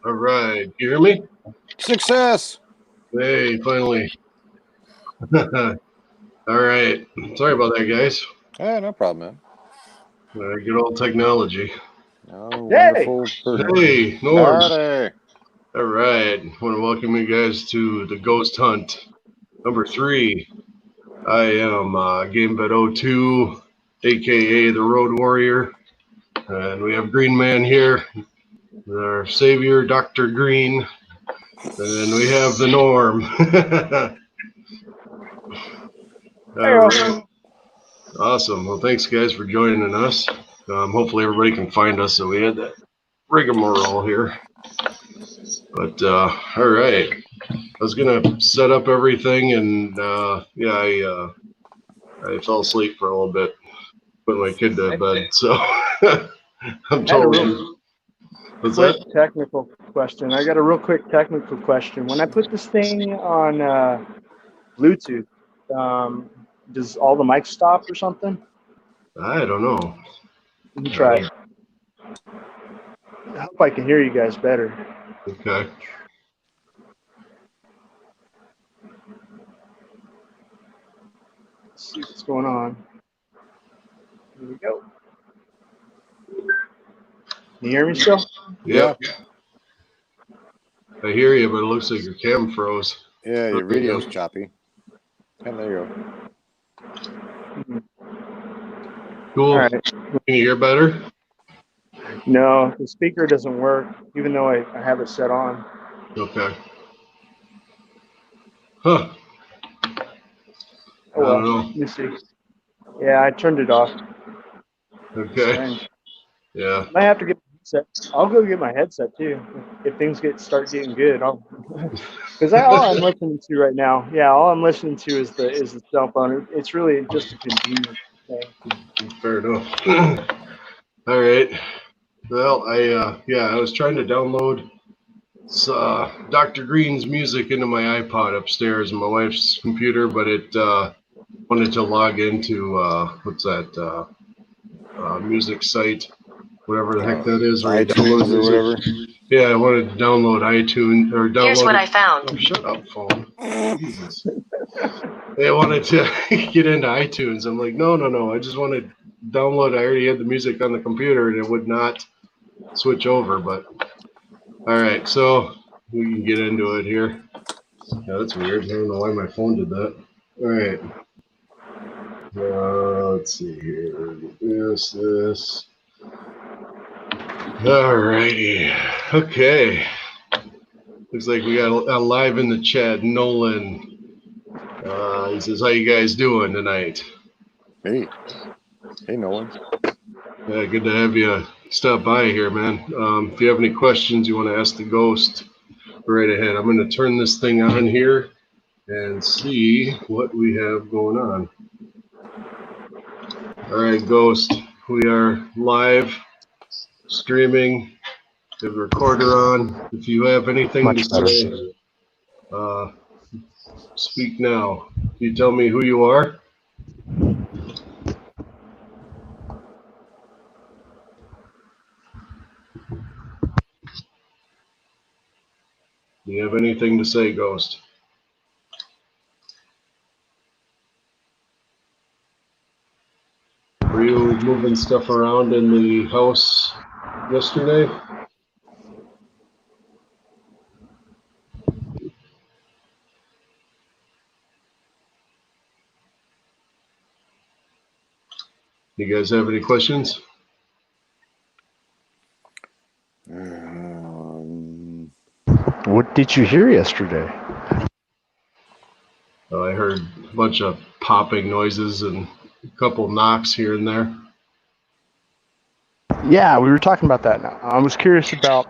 All right. You hear me? Success. Hey, finally. All right. Sorry about that, guys. No problem, man. Good old technology. Oh, wonderful. Hey, Norm. Howdy. All right. I want to welcome you guys to the Ghost Hunt number 3. I am GameVet 02, a.k.a. the Road Warrior. And we have GreenMan here, our savior, Dr. Green. And we have the Norm. All right. Awesome. Well, thanks, guys, for joining us. Hopefully everybody can find us, so we had that rigmarole here. But, all right. I was going to set up everything, and, I fell asleep for a little bit, put my kid to bed, so I'm totally... What's that? Technical question. I got a real quick technical question. When I put this thing on Bluetooth, does all the mics stop or something? I don't know. Let me try it. I hope I can hear you guys better. Okay. Let's see what's going on. Here we go. Can you hear me still? Yeah. I hear you, but it looks like your cam froze. Yeah, your video's choppy. And there you go. Cool. Right. Can you hear better? No, the speaker doesn't work, even though I have it set on. Okay. Huh. Oh, well, I don't know. Let me see. Yeah, I turned it off. Okay. Strange. Yeah. I might have to get my headset. I'll go get my headset too. If things start getting good, because all I'm listening to right now, all I'm listening to is the cell phone. It's really just a convenient thing. Fair enough. All right. Well, I was trying to download Dr. Green's music into my iPod upstairs on my wife's computer, but it wanted to log into what's that music site, whatever the heck that is, or iTunes or whatever. Yeah, I wanted to download iTunes or download. Here's what I found. Oh, shut up, phone. Jesus. They wanted to get into iTunes. I'm like, no. I just want to download. I already had the music on the computer, and it would not switch over. But all right, so we can get into it here. Yeah, that's weird. I don't know why my phone did that. All right. Let's see here. This. Alrighty. Okay. Looks like we got a live in the chat. Nolan. He says, "How you guys doing tonight?" Hey, Nolan. Yeah, good to have you stop by here, man. If you have any questions you want to ask the ghost, go right ahead. I'm going to turn this thing on here and see what we have going on. All right, ghost. We are live. Streaming, the recorder on. If you have anything to say, speak now. Can you tell me who you are? Do you have anything to say, Ghost? Were you moving stuff around in the house yesterday? You guys have any questions? What did you hear yesterday? I heard a bunch of popping noises and a couple knocks here and there. Yeah, we were talking about that now. I was curious about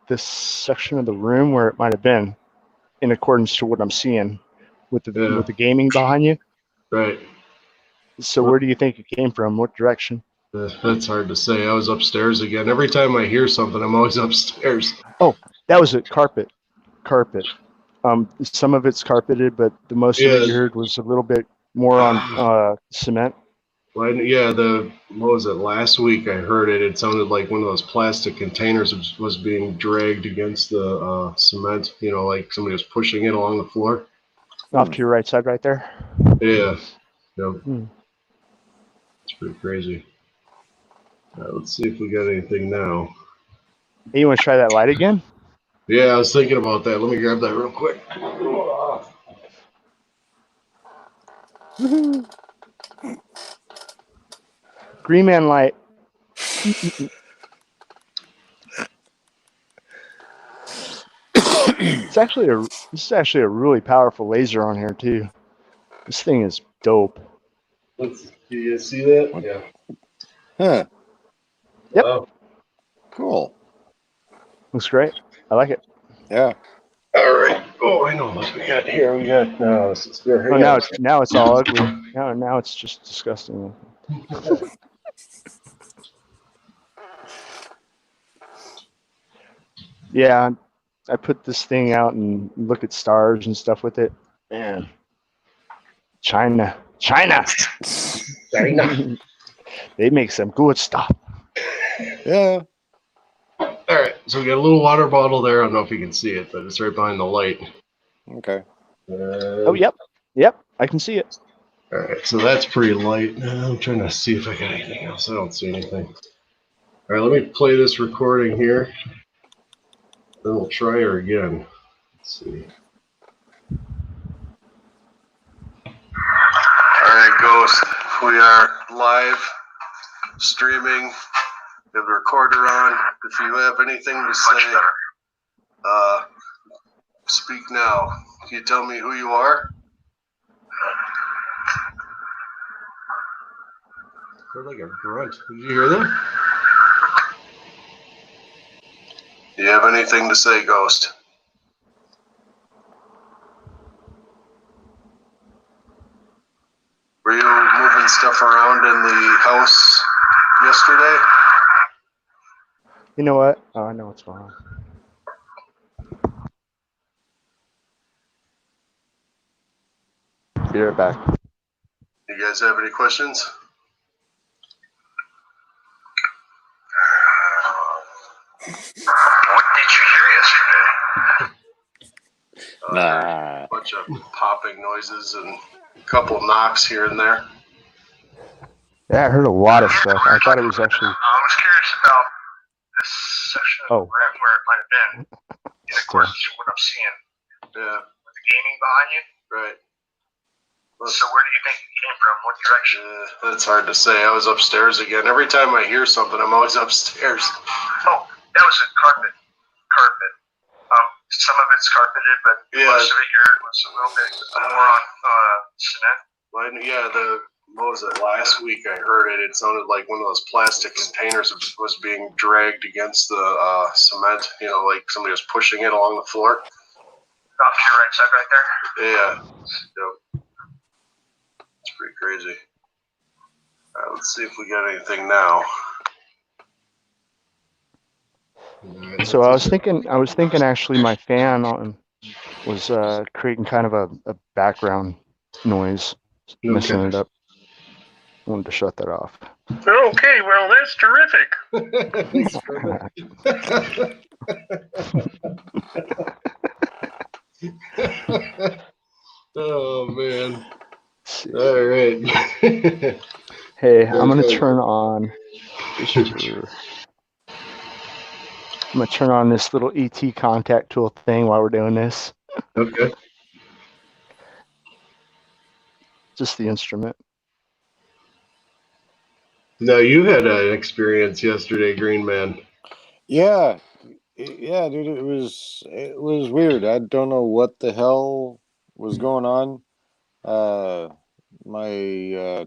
this section of the room where it might have been, in accordance to what I'm seeing with the gaming behind you. Right. So where do you think it came from? What direction? That's hard to say. I was upstairs again. Every time I hear something, I'm always upstairs. Oh, that was it. Carpet. Some of it's carpeted, but the most of it you heard was a little bit more on cement. Well, yeah, what was it? Last week I heard it. It sounded like one of those plastic containers was being dragged against the cement. Like somebody was pushing it along the floor. Off to your right side, right there. Yeah. Yep. Hmm. It's pretty crazy. Let's see if we got anything now. Hey, you want to try that light again? Yeah, I was thinking about that. Let me grab that real quick. GreenMan light. This is actually a really powerful laser on here too. This thing is dope. Do you see that? What? Yeah. Huh. Yep. Wow. Cool. Looks great. I like it. Yeah. All right. Oh, I know what we got here. We got this is here. Oh, now it's all ugly. Now it's just disgusting. Yeah, I put this thing out and look at stars and stuff with it. Man, China. They make some good stuff. Yeah. All right. So we got a little water bottle there. I don't know if you can see it, but it's right behind the light. Okay. Oh, yep. I can see it. All right. So that's pretty light. I'm trying to see if I got anything else. I don't see anything. All right. Let me play this recording here. Then we'll try her again. Let's see. All right, Ghost. We are live streaming. We have the recorder on. If you have anything to say, speak now. Can you tell me who you are? Heard like a grunt. Did you hear that? Do you have anything to say, Ghost? Were you moving stuff around in the house yesterday? You know what? Oh, I know what's going on. Be right back. You guys have any questions? What did you hear yesterday? Nah. A bunch of popping noises and a couple knocks here and there. Yeah, I heard a lot of stuff. I thought it was actually. I was curious about this session Oh. where it might have been. And of course, what I'm seeing Yeah, with the gaming behind you. right. So where do you think it came from? What direction? That's hard to say. I was upstairs again. Every time I hear something, I'm always upstairs. Oh, that was a carpet. Some of it's carpeted, but most of it here was a little bit more on cement. Well, yeah, what was it? Last week I heard it. It sounded like one of those plastic containers was being dragged against the cement. Like somebody was pushing it along the floor. Off to your right side, right there. Yeah. Yep. It's pretty crazy. All right, let's see if we got anything now. So I was thinking actually my fan was creating kind of a background noise, messing it up. I wanted to shut that off. Okay, well, that's terrific. Thanks, brother. Oh man. All right. Hey, I'm gonna turn on this little ET contact tool thing while we're doing this. Okay. Just the instrument. Now you had an experience yesterday, GreenMan. Yeah. Yeah, dude, it was weird. I don't know what the hell was going on. My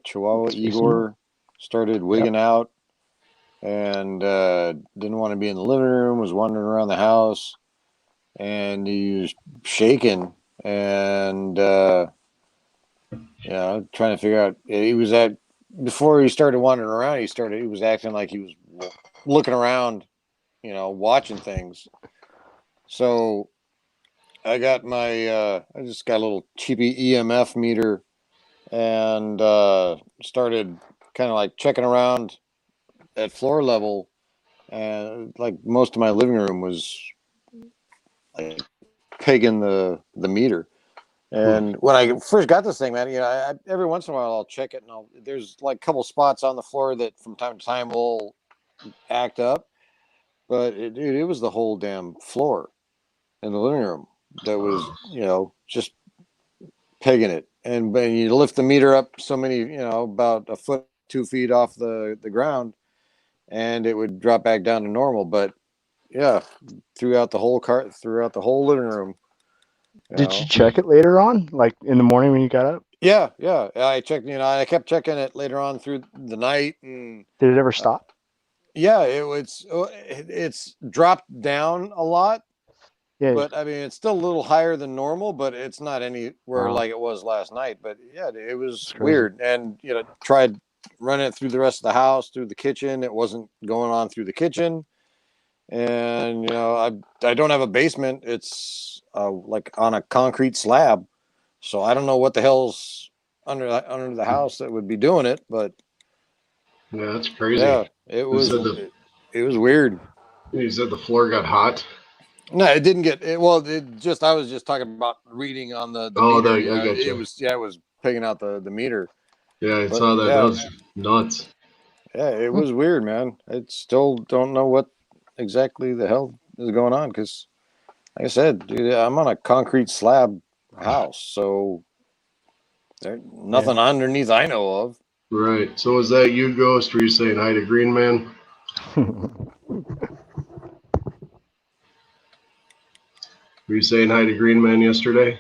Chihuahua Igor started wigging out and didn't want to be in the living room, was wandering around the house, and he was shaking and trying to figure out. He was before he started wandering around. He was acting like he was looking around, watching things. So I got I just got a little cheapy EMF meter and started kind of like checking around at floor level, and like most of my living room was like pegging the meter. And when I first got this thing, man, every once in a while I'll check it, and there's like a couple spots on the floor that from time to time will act up, but it was the whole damn floor in the living room that was, just pegging it. And you lift the meter up so many, about a foot, 2 feet off the ground, and it would drop back down to normal. But yeah, throughout the whole living room. Did you check it later on, like in the morning when you got up? Yeah. I checked. I kept checking it later on through the night. And did it ever stop? Yeah, it's dropped down a lot. Yeah, but I mean, it's still a little higher than normal, but it's not anywhere like it was last night. But yeah, it was weird. And tried running it through the rest of the house, through the kitchen. It wasn't going on through the kitchen. And I don't have a basement. It's like on a concrete slab, so I don't know what the hell's under the house that would be doing it. But yeah, that's crazy. Yeah, it was weird. You said the floor got hot. No, it didn't get it. Well, I was just talking about reading on the meter. I got you. It was pegging out the meter. Yeah, I saw that. Yeah. That was nuts. Yeah, it was weird, man. I still don't know what exactly the hell is going on because, like I said, dude, I'm on a concrete slab house, so there's nothing underneath I know of. Right. So was that you, Ghost? Were you saying hi to GreenMan? Were you saying hi to GreenMan yesterday?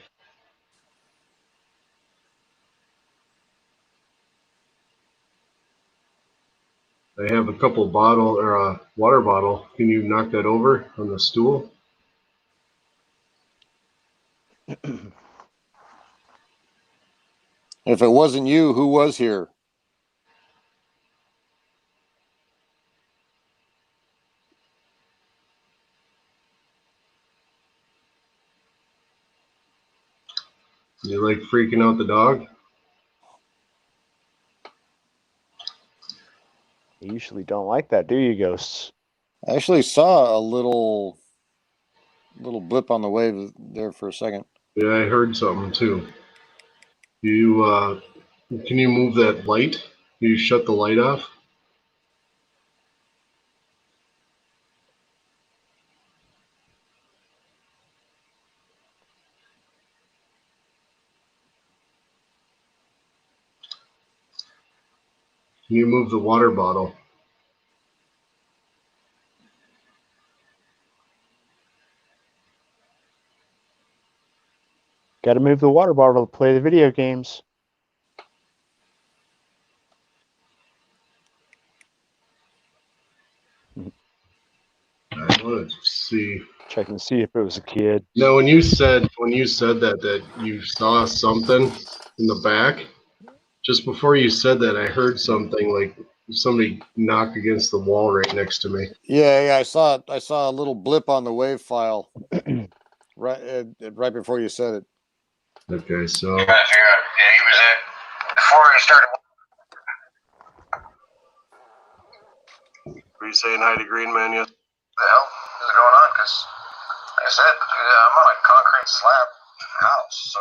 I have a couple bottle or a water bottle. Can you knock that over on the stool? If it wasn't you, who was here? You like freaking out the dog? You usually don't like that, do you, Ghosts? I actually saw a little blip on the wave there for a second. Yeah, I heard something too. You can you move that light? Can you shut the light off? Can you move the water bottle? Got to move the water bottle to play the video games. I want to see. Checking to see if it was a kid. No, when you said that you saw something in the back, just before you said that, I heard something like somebody knock against the wall right next to me. Yeah, I saw a little blip on the wave file right before you said it. Okay, so Yeah, he was at before he started. Were you saying hi to GreenMan yet? The hell is going on? Because, like I said, I'm on a concrete slab house, so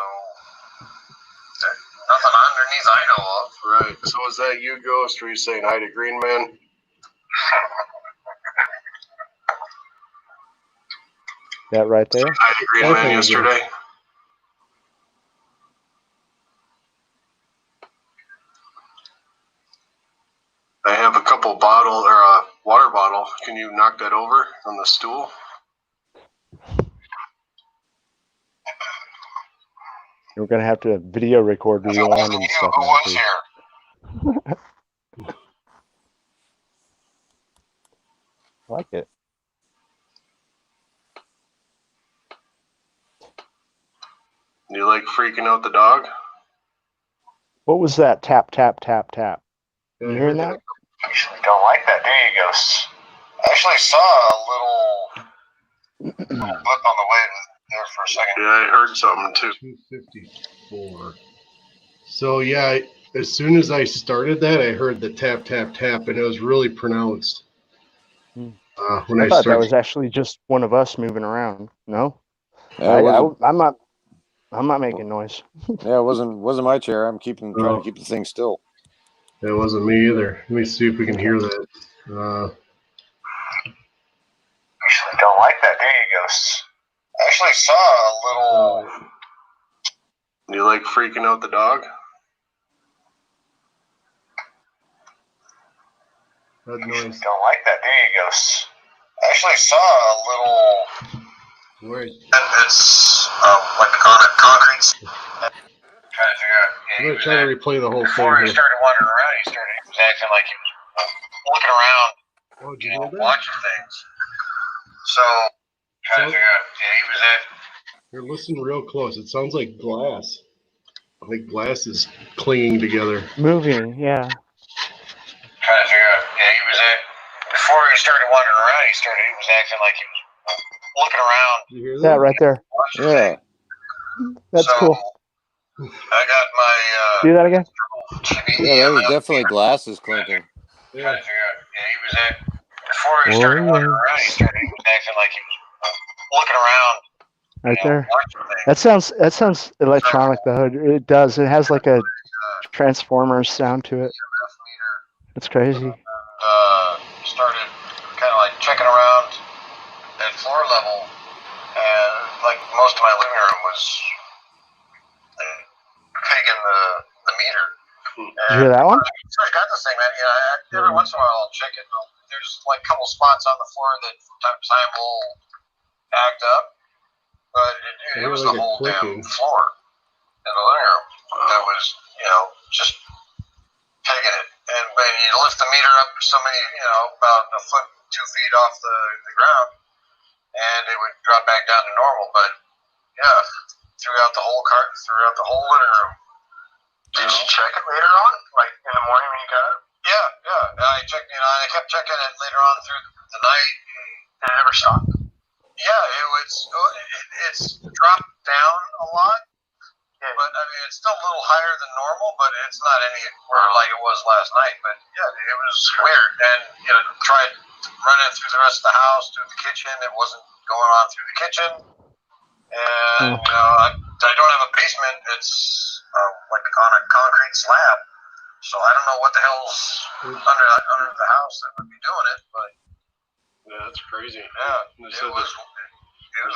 there's nothing underneath I know of. Right. So is that you, Ghost? Were you saying hi to GreenMan? That right there? Hi to GreenMan yesterday. I have a couple bottle or a water bottle. Can you knock that over on the stool? We're gonna have to video record rewind and stuff. Who was here? I like it. You like freaking out the dog? What was that? Tap, tap, tap, tap. You hearing that? Usually don't like that, do you, Ghosts? I actually saw a little blip on the way there for a second. Yeah, I heard something too. 254. So yeah, as soon as I started that, I heard the tap, tap, tap, and it was really pronounced. Hmm. When I thought that started, was actually just one of us moving around. No, Yeah, it wasn't. I'm not. I'm not making noise. Yeah, it wasn't my chair. I'm trying to keep the thing still. it wasn't me either. Let me see if we can Okay. hear that. Usually don't like that, do you, ghosts? I actually saw a little. Do you like freaking out the dog? That noise. Don't like that, do you, ghosts? I actually saw a little. Wait. It's like on a concrete. Trying to figure out. I'm gonna try to replay the whole thing Before he here. started wandering around, he was acting like he was looking around, Oh, did you hear that? watching things. So, trying to figure out. Yeah, he was at. You're listening real close. It sounds like glass. Like glass is clinging together. Moving, yeah. Trying to figure out. Yeah, he was at. Before he started wandering around, he was acting like he was looking around. Did you hear That right there. Yeah. That's cool. I got my Do that again. Yeah, that was definitely glasses clinking. Trying to figure out. Yeah, he was at. Before he started wandering around, he was acting like he was looking around. Right there. That sounds electronic though. It does. It has like a Transformers sound to it. It's crazy. Started kind of like checking around at floor level, and like most of my living room was taking the meter. Did you hear that one? So I got this thing, man. Every once in a while I'll check it. There's like a couple spots on the floor that from time to time will act up, but it was the whole damn floor in the living room that was, just pegging it. And when you lift the meter up so many, about a foot, 2 feet off the ground, and it would drop back down to normal. But yeah, throughout the whole living room. Did you check it later on, like in the morning when you got it? Yeah. I checked. I kept checking it later on through the night. And it never stopped. Yeah, it's dropped down a lot. Yeah. But I mean, it's still a little higher than normal, but it's not anywhere like it was last night. But yeah, it was weird. And tried running it through the rest of the house, through the kitchen. It wasn't going on through the kitchen. And I don't have a basement. It's like on a concrete slab. So I don't know what the hell's under the house that would be doing it. But Yeah, that's crazy. yeah, it was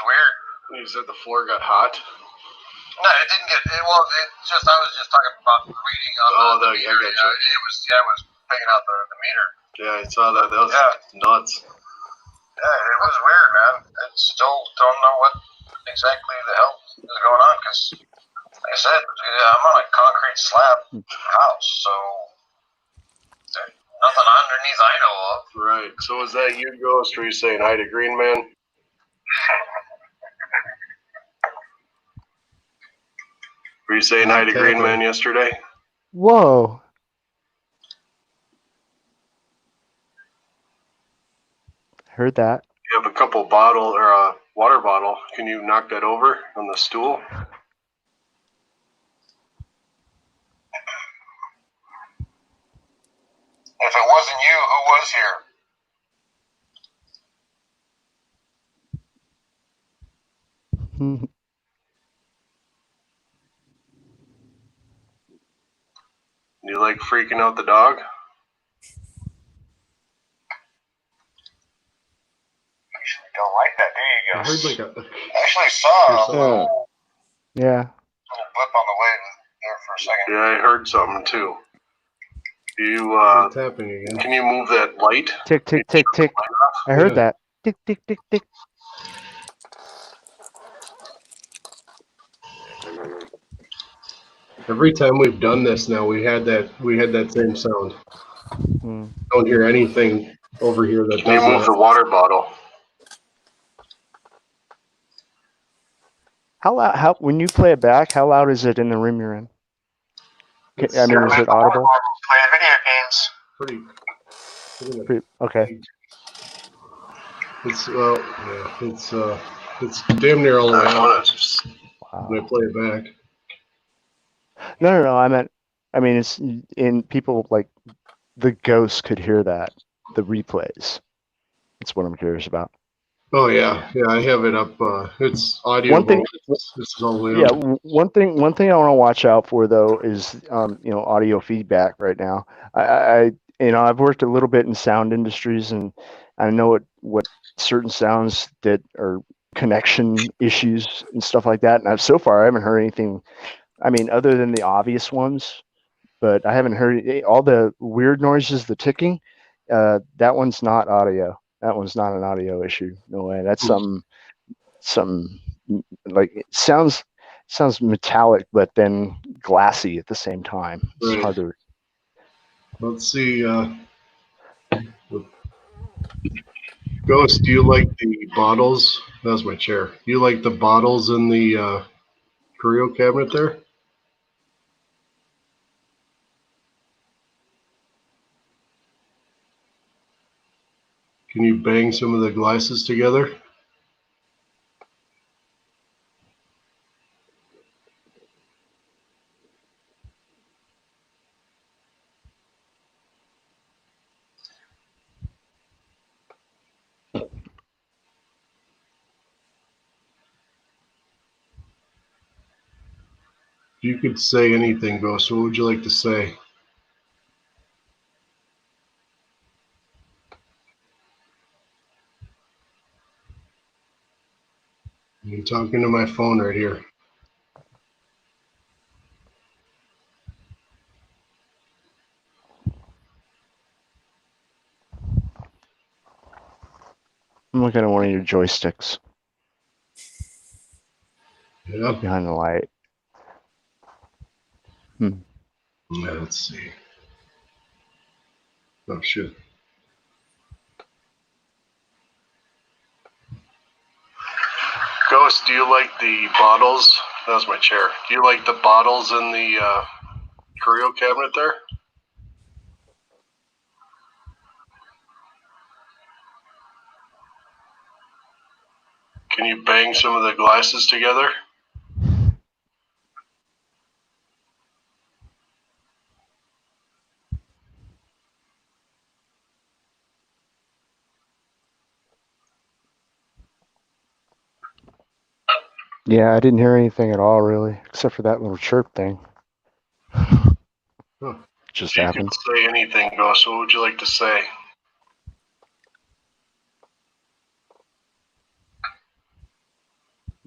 weird. You said the floor got hot. No, it didn't get. I was just talking about reading on the meter. I got you. It was picking out the meter. Yeah, I saw that. That was nuts. Yeah, it was weird, man. I still don't know what exactly the hell is going on because, like I said, I'm on a concrete slab house, so there's nothing underneath I know of. Right. So was that you, Ghost? Were you saying hi to GreenMan? Were you saying hi to GreenMan yesterday? Whoa. Heard that. You have a couple bottle or a water bottle. Can you knock that over on the stool? If it wasn't you, who was here? You like freaking out the dog? Usually don't like that, do you, I guys? heard like a. I actually saw a little Yeah. blip on the way there for a second. Yeah, I heard something too. Tapping again. Can you move that light? Tick, tick, tick, tick. I heard that. Tick, tick, tick, tick. Every time we've done this now, we had that same sound. Don't hear anything over here that does move the water bottle. How loud? When you play it back, how loud is it in the room you're in? I mean, is it audible? Playing video games. Pretty okay. It's damn near all the way out when I play it back. No. I meant I mean, it's in people like the ghosts could hear that, the replays. That's what I'm curious about. Oh yeah, I have it up. It's audio. One thing, This is all the way yeah, up. one thing I want to watch out for though is audio feedback right now. I I've worked a little bit in sound industries, and I know what certain sounds that are connection issues and stuff like that. And so far I haven't heard anything. I mean, other than the obvious ones, but I haven't heard all the weird noises, the ticking. That one's not audio. That one's not an audio issue. No way. That's something like it sounds metallic, but then glassy at the same time. It's Right. hard to. Let's see. Ghost, do you like the bottles? That's my chair. Do you like the bottles in the curio cabinet there? Can you bang some of the glasses together? If you could say anything, Ghost, what would you like to say? I'm talking to my phone right here. I'm looking at one of your joysticks Yeah. behind the light. Yeah, let's see. Oh shit. Ghost, do you like the bottles? That was my chair. Do you like the bottles in the curio cabinet there? Can you bang some of the glasses together? Yeah, I didn't hear anything at all really, except for that little chirp thing. Huh. Just If you happened. could say anything, Ghost, what would you like to say?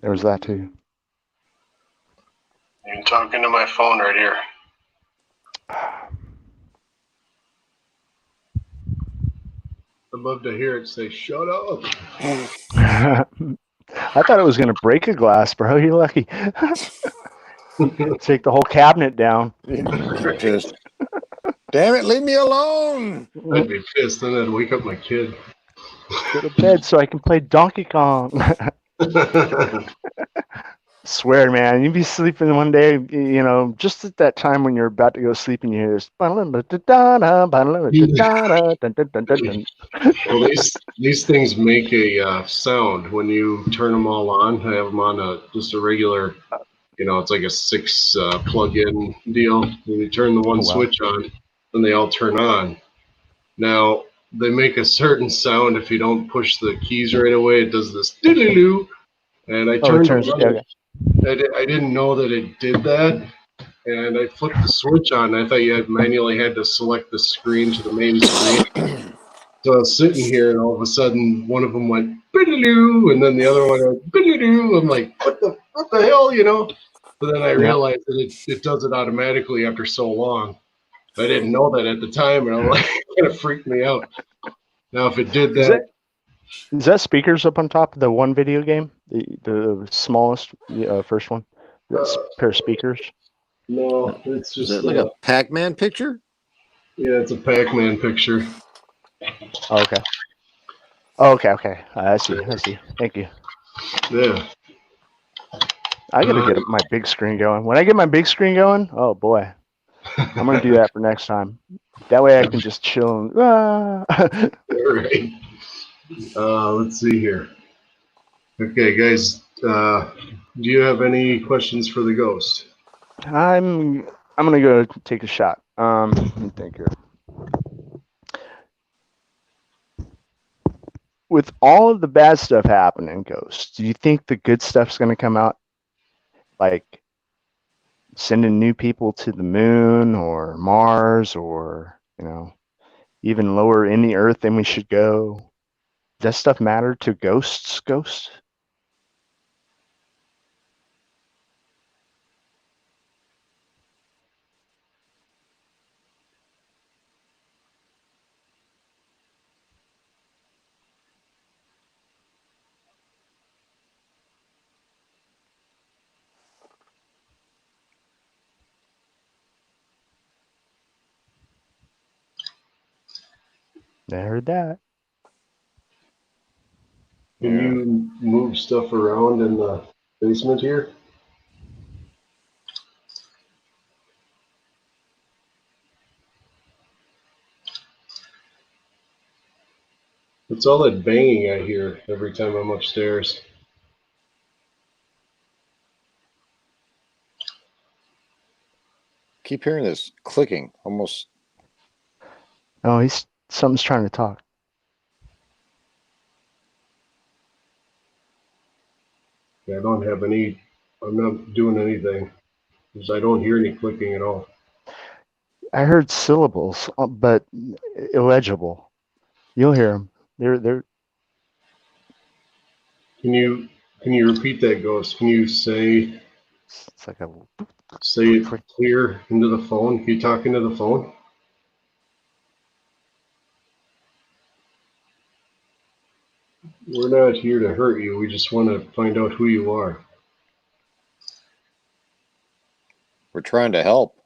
There was that too. You're talking to my phone right here. I'd love to hear it say, "Shut up." I thought it was going to break a glass, bro. You're lucky. Take the whole cabinet down. Just, damn it, leave me alone. I'd be pissed, then I'd wake up my kid. Go to bed so I can play Donkey Kong. Swear, man, you'd be sleeping one day, just at that time when you're about to go sleep, and you hear this. Well, these things make a sound when you turn them all on. I have them on just a regular, it's like a 6 plug-in deal. When you turn the one switch on, then they all turn on. Now they make a certain sound if you don't push the keys right away. It does this doo-doo-doo, and I turned it on. I didn't know that it did that, and I flipped the switch on. I thought you manually had to select the screen to the main screen. So I was sitting here, and all of a sudden, one of them went bidaloo, and then the other one went bidaloo. I'm like, what the hell, But then I realized that it does it automatically after so long. I didn't know that at the time, and I'm like, it kind of freaked me out. Now, if it did that, is that speakers up on top of the one video game, the smallest first one? That's pair of speakers. No, it's just is that like a Pac-Man picture. Yeah, it's a Pac-Man picture. Oh, okay. Oh, okay. I see. Thank you. Yeah. I gotta get my big screen going. When I get my big screen going, oh boy, I'm gonna do that for next time. That way I can just chill and. All right. Let's see here. Okay, guys. Do you have any questions for the ghost? I'm I'm gonna go take a shot. Let me think here. With all of the bad stuff happening, Ghost, do you think the good stuff's gonna come out? Like sending new people to the moon or Mars, or even lower in the Earth than we should go? Does that stuff matter to ghosts? Ghosts? I heard that. Can you move stuff around in the basement here? It's all that banging I hear every time I'm upstairs. Keep hearing this clicking, almost. Oh, something's trying to talk. Yeah, I'm not doing anything because I don't hear any clicking at all. I heard syllables, but illegible. You'll hear them. They're. Can you repeat that, Ghost? Can you say It's like a. it clear into the phone? Can you talk into the phone? We're not here to hurt you. We just want to find out who you are. We're trying to help.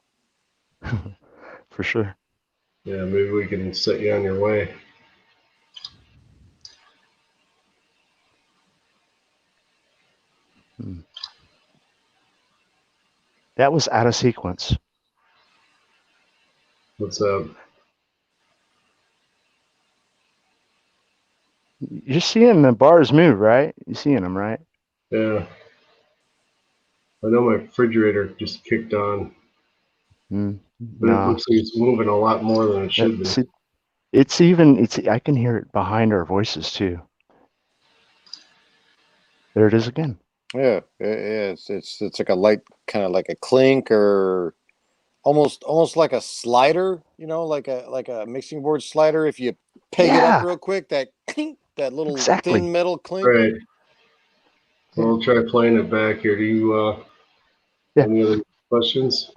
For sure. Yeah, maybe we can set you on your way. That was out of sequence. What's up? You're seeing the bars move, right? You're seeing them, right? Yeah. I know my refrigerator just kicked on, but it looks like it's moving a lot more than it should be. See, I can hear it behind our voices too. There it is again. Yeah, it's like a light, kind of like a clink, or almost like a slider. Like a mixing board slider. If you peg it up real quick, that clink, that little thin metal clink. Right. Well, we'll try playing it back here. Do you any other questions?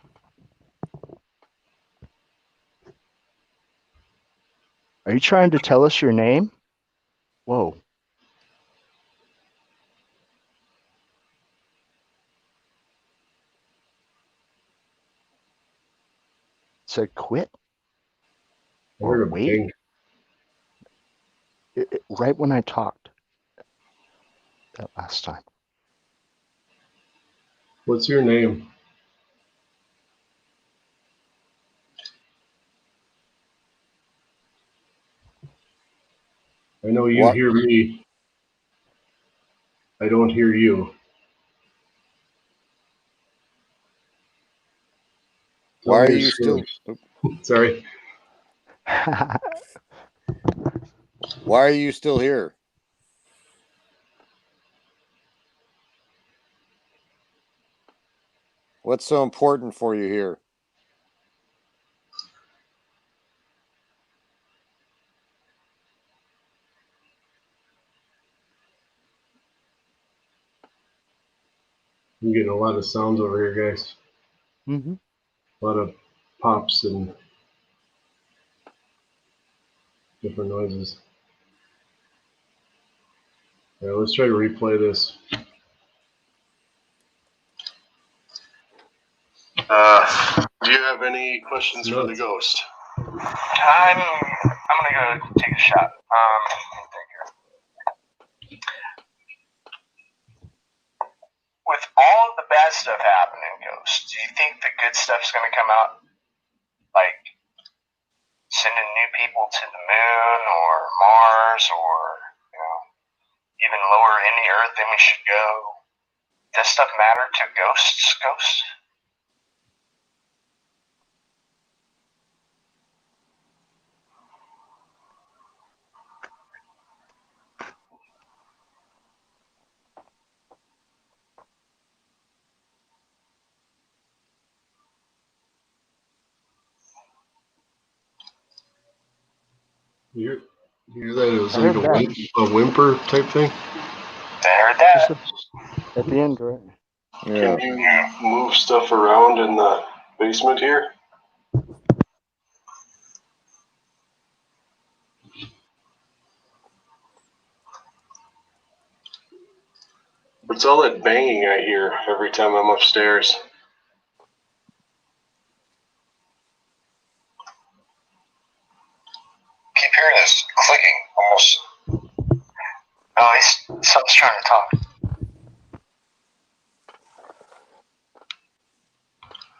Are you trying to tell us your name? Whoa. It said quit or wait. Right when I talked that last time. What's your name? I know you hear me. I don't hear you. Why are you still? Sorry. Why are you still here? What's so important for you here? I'm getting a lot of sounds over here, guys. Mm-hmm. A lot of pops and different noises. All right, let's try to replay this. Do you have any questions for the ghost? I'm gonna go take a shot. With all of the bad stuff happening, Ghost, do you think the good stuff's gonna come out? Like sending new people to the moon or Mars, or even lower in the Earth than we should go? Does stuff matter to ghosts? Ghosts? You hear that? It was I like heard that. a whimper type thing. I heard that. Just at the end, right? Yeah. Can you move stuff around in the basement here? What's all that banging I hear every time I'm upstairs? Keep hearing this clicking almost. Oh, someone's trying to talk.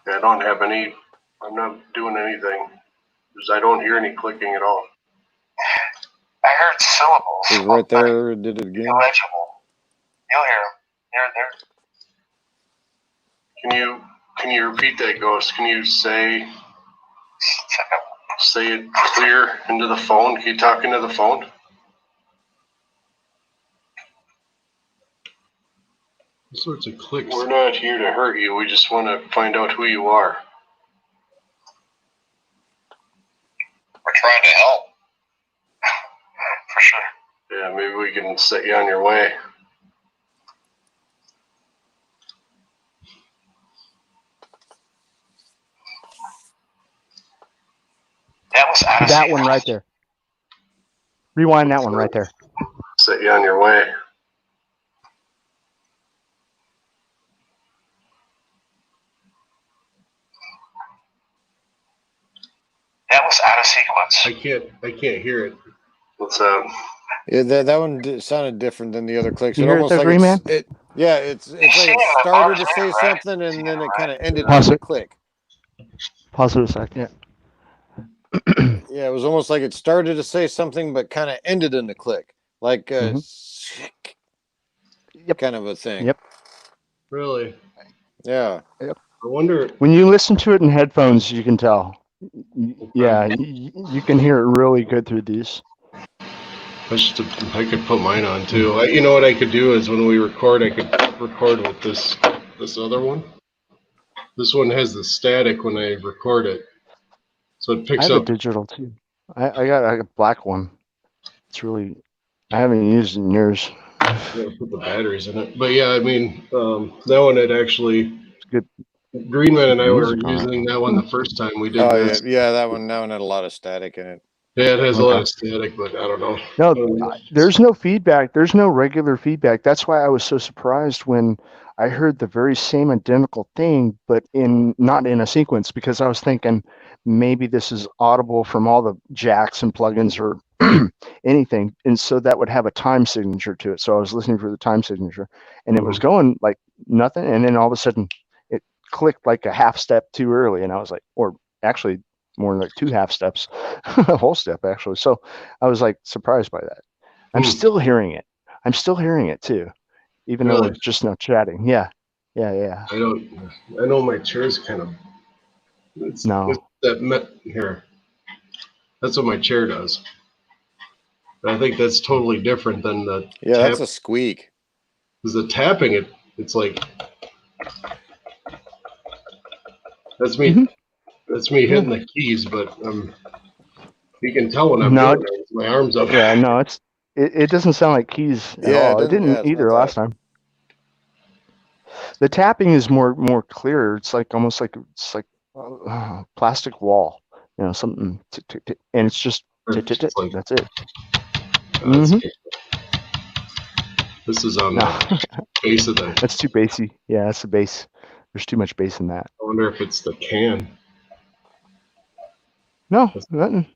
I don't have any. I'm not doing anything because I don't hear any clicking at all. I heard syllables. It was right there. Did it again. Illegible. You'll hear them. Can you repeat that, Ghost? Can you say it clear into the phone? Can you talk into the phone? All sorts of clicks. We're not here to hurt you. We just want to find out who you are. We're trying to help. For sure. Yeah, maybe we can set you on your way. That was out of That sequence. one right there. Rewind that one right there. Set you on your way. That was out of sequence. I can't hear it. What's that? Yeah, that one sounded different than the other clicks. You It hear it almost there, like GreenMan? it's like it started to say something and then it kind of ended Pause in a it. click. Pause it a sec. Yeah. Yeah, it was almost like it started to say something but kind of ended in a click, like Yep. kind of a thing. Yep. Really? Yeah. Yep. I wonder. When you listen to it in headphones, you can tell. Yeah, you can hear it really good through these. I could put mine on too. You know what I could do is when we record, I could record with this other one. This one has the static when I record it, so it I picks have a up. digital too. I got a black one. It's really, I haven't used it in years. Put the batteries in it, but yeah, I mean that one had actually. It's good. GreenMan and I were Music on it. using that one the first time we did Oh this. yeah, that one had a lot of static in it. Yeah, it has a Okay. lot of static, but I don't know. No, there's no feedback. There's no regular feedback. That's why I was so surprised when I heard the very same identical thing, but not in a sequence, because I was thinking maybe this is audible from all the jacks and plugins or anything. And so that would have a time signature to it. So I was listening for the time signature and it was going like nothing. And then all of a sudden it clicked like a half step too early. And I was like, or actually more like 2 half steps, a whole step actually. So I was like surprised by that. I'm still hearing it. I'm still hearing it too, even though we're just now chatting. Yeah. I know my chair's kind of. Here. That's what my chair does. I think that's totally different than the. Yeah, that's a squeak. Because the tapping, it's like. That's me. Mm-hmm. That's me hitting the keys, but you can tell when I'm doing it. My arms up. Yeah, no, it doesn't sound like keys at all. It didn't either last time. The tapping is more clear. It's like almost like plastic wall, something, and it's just that's it. This is on the base of the. That's too bassy. Yeah, that's the bass. There's too much bass in that. I wonder if it's the can. No, nothing.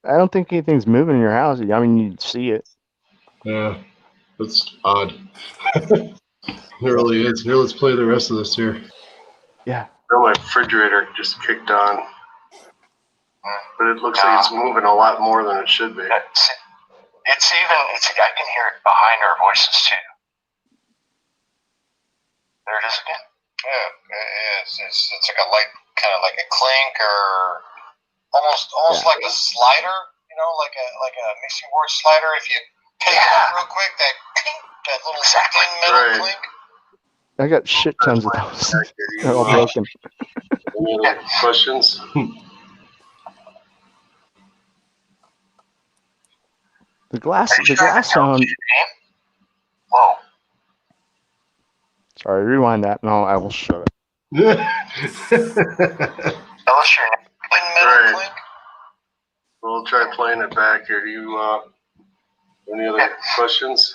I don't think anything's moving in your house. I mean, you see it. Yeah, that's odd. It really is. Here, let's play the rest of this here. Yeah. My refrigerator just kicked on, but it looks like it's moving a lot more than it should be. It's I can hear it behind our voices too. There it is again. Yeah, it's like a light, kind of like a clink or almost like a slider, like a mixing board slider. If you pick it up real quick, that little metal clink. I got shit tons of those. They're all broken. Any other questions? The glass Are you trying to tell us sound. your name? Whoa. Sorry, rewind that. No, I will shut it. Tell us your name. Right. We'll try playing it back here. Do you any other questions?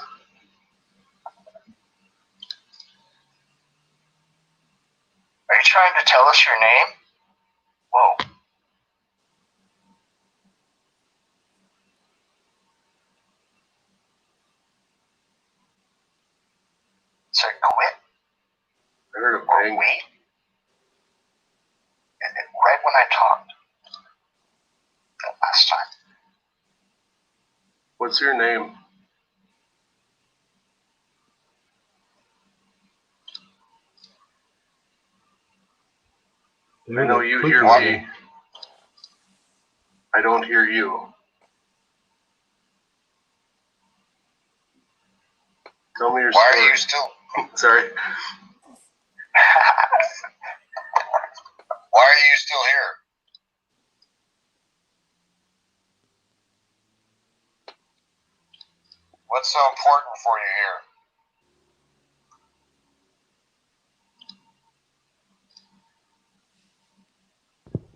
Are you trying to tell us your name? Whoa. Said quit I heard a or bang. wait? Right when I talked that last time. What's your name? I know you hear me. I don't hear you. Tell me your Why story. are you still? Sorry. Why are you still here? What's so important for you here?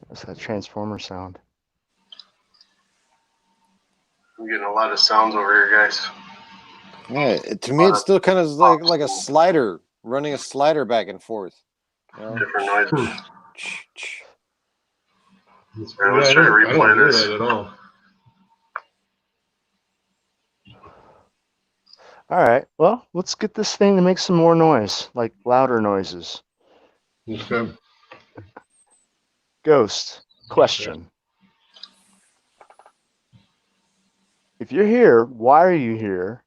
That's that transformer sound. I'm getting a lot of sounds over here, guys. Yeah, to me, it's still kind of like a slider, running a slider back and forth. You know? Different noises. Yeah, Let's try to replay this. At all. All right. Well, let's get this thing to make some more noise, like louder noises. Okay. Ghost, question. If you're here, why are you here?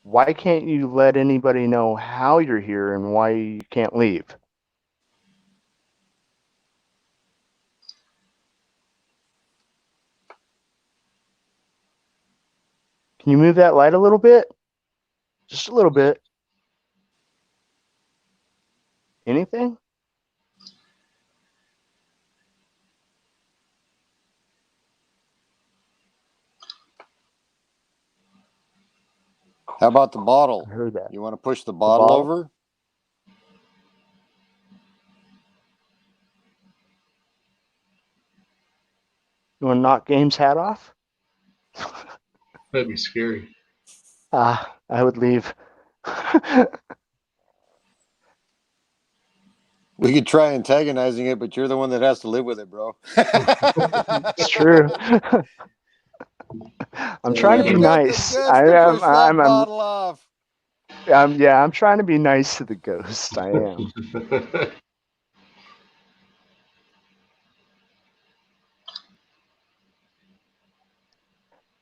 Why can't you let anybody know how you're here and why you can't leave? Can you move that light a little bit? Just a little bit. Anything? How about the bottle? I heard that. You want to push the bottle over? You want to knock Game's hat off? That'd be scary. I would leave. We could try antagonizing it, but you're the one that has to live with it, bro. It's true. I'm trying to be You got the nice. guts to push that bottle off. I'm trying to be nice to the ghost. I am.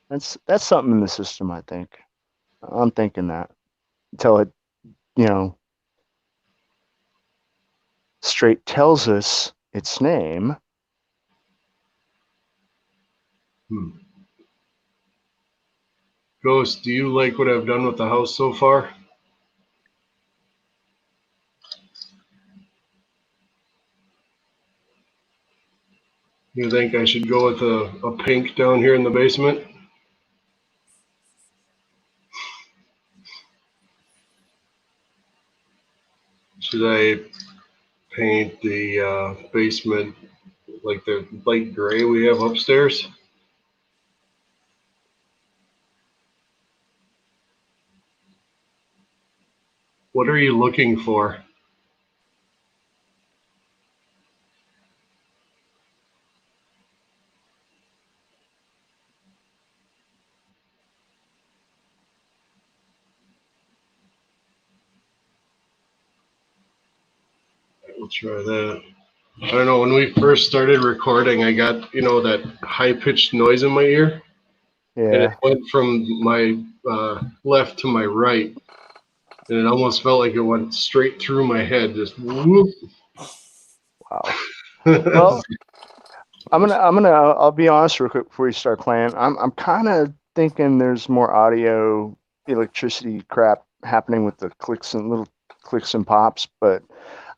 That's something in the system, I think. I'm thinking that until it, straight tells us its name. Ghost, do you like what I've done with the house so far? You think I should go with a pink down here in the basement? Should I paint the basement like the light gray we have upstairs? What are you looking for? We'll try that. I don't know, when we first started recording, I got, that high-pitched noise in my ear. Yeah. And it went from my left to my right. And it almost felt like it went straight through my head, just whoop. Wow. Well, I'll be honest real quick before you start playing. I'm kind of thinking there's more audio electricity crap happening with the little clicks and pops, but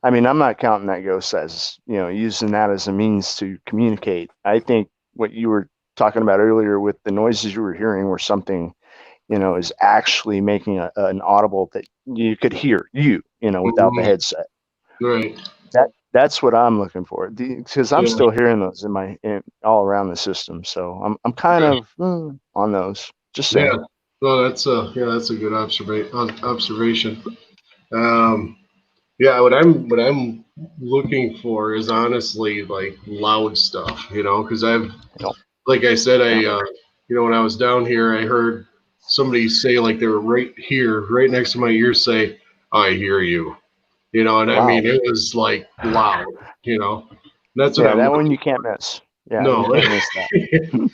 I mean, I'm not counting that ghost as, using that as a means to communicate. I think what you were talking about earlier with the noises you were hearing were something, is actually making an audible that you could hear without the headset. Right. That's what I'm looking for, because I'm Yeah. still hearing those all around the system. So I'm kind of on those. Just saying. Yeah. Well, that's a good observation. Yeah, what I'm looking for is honestly like loud stuff, because like I said, when I was down here, I heard somebody say like they were right here, right next to my ear, say, "I hear you," and I Wow. mean it was like loud, That's what Yeah, I'm that looking. one you can't miss. Yeah, you No, can't miss that.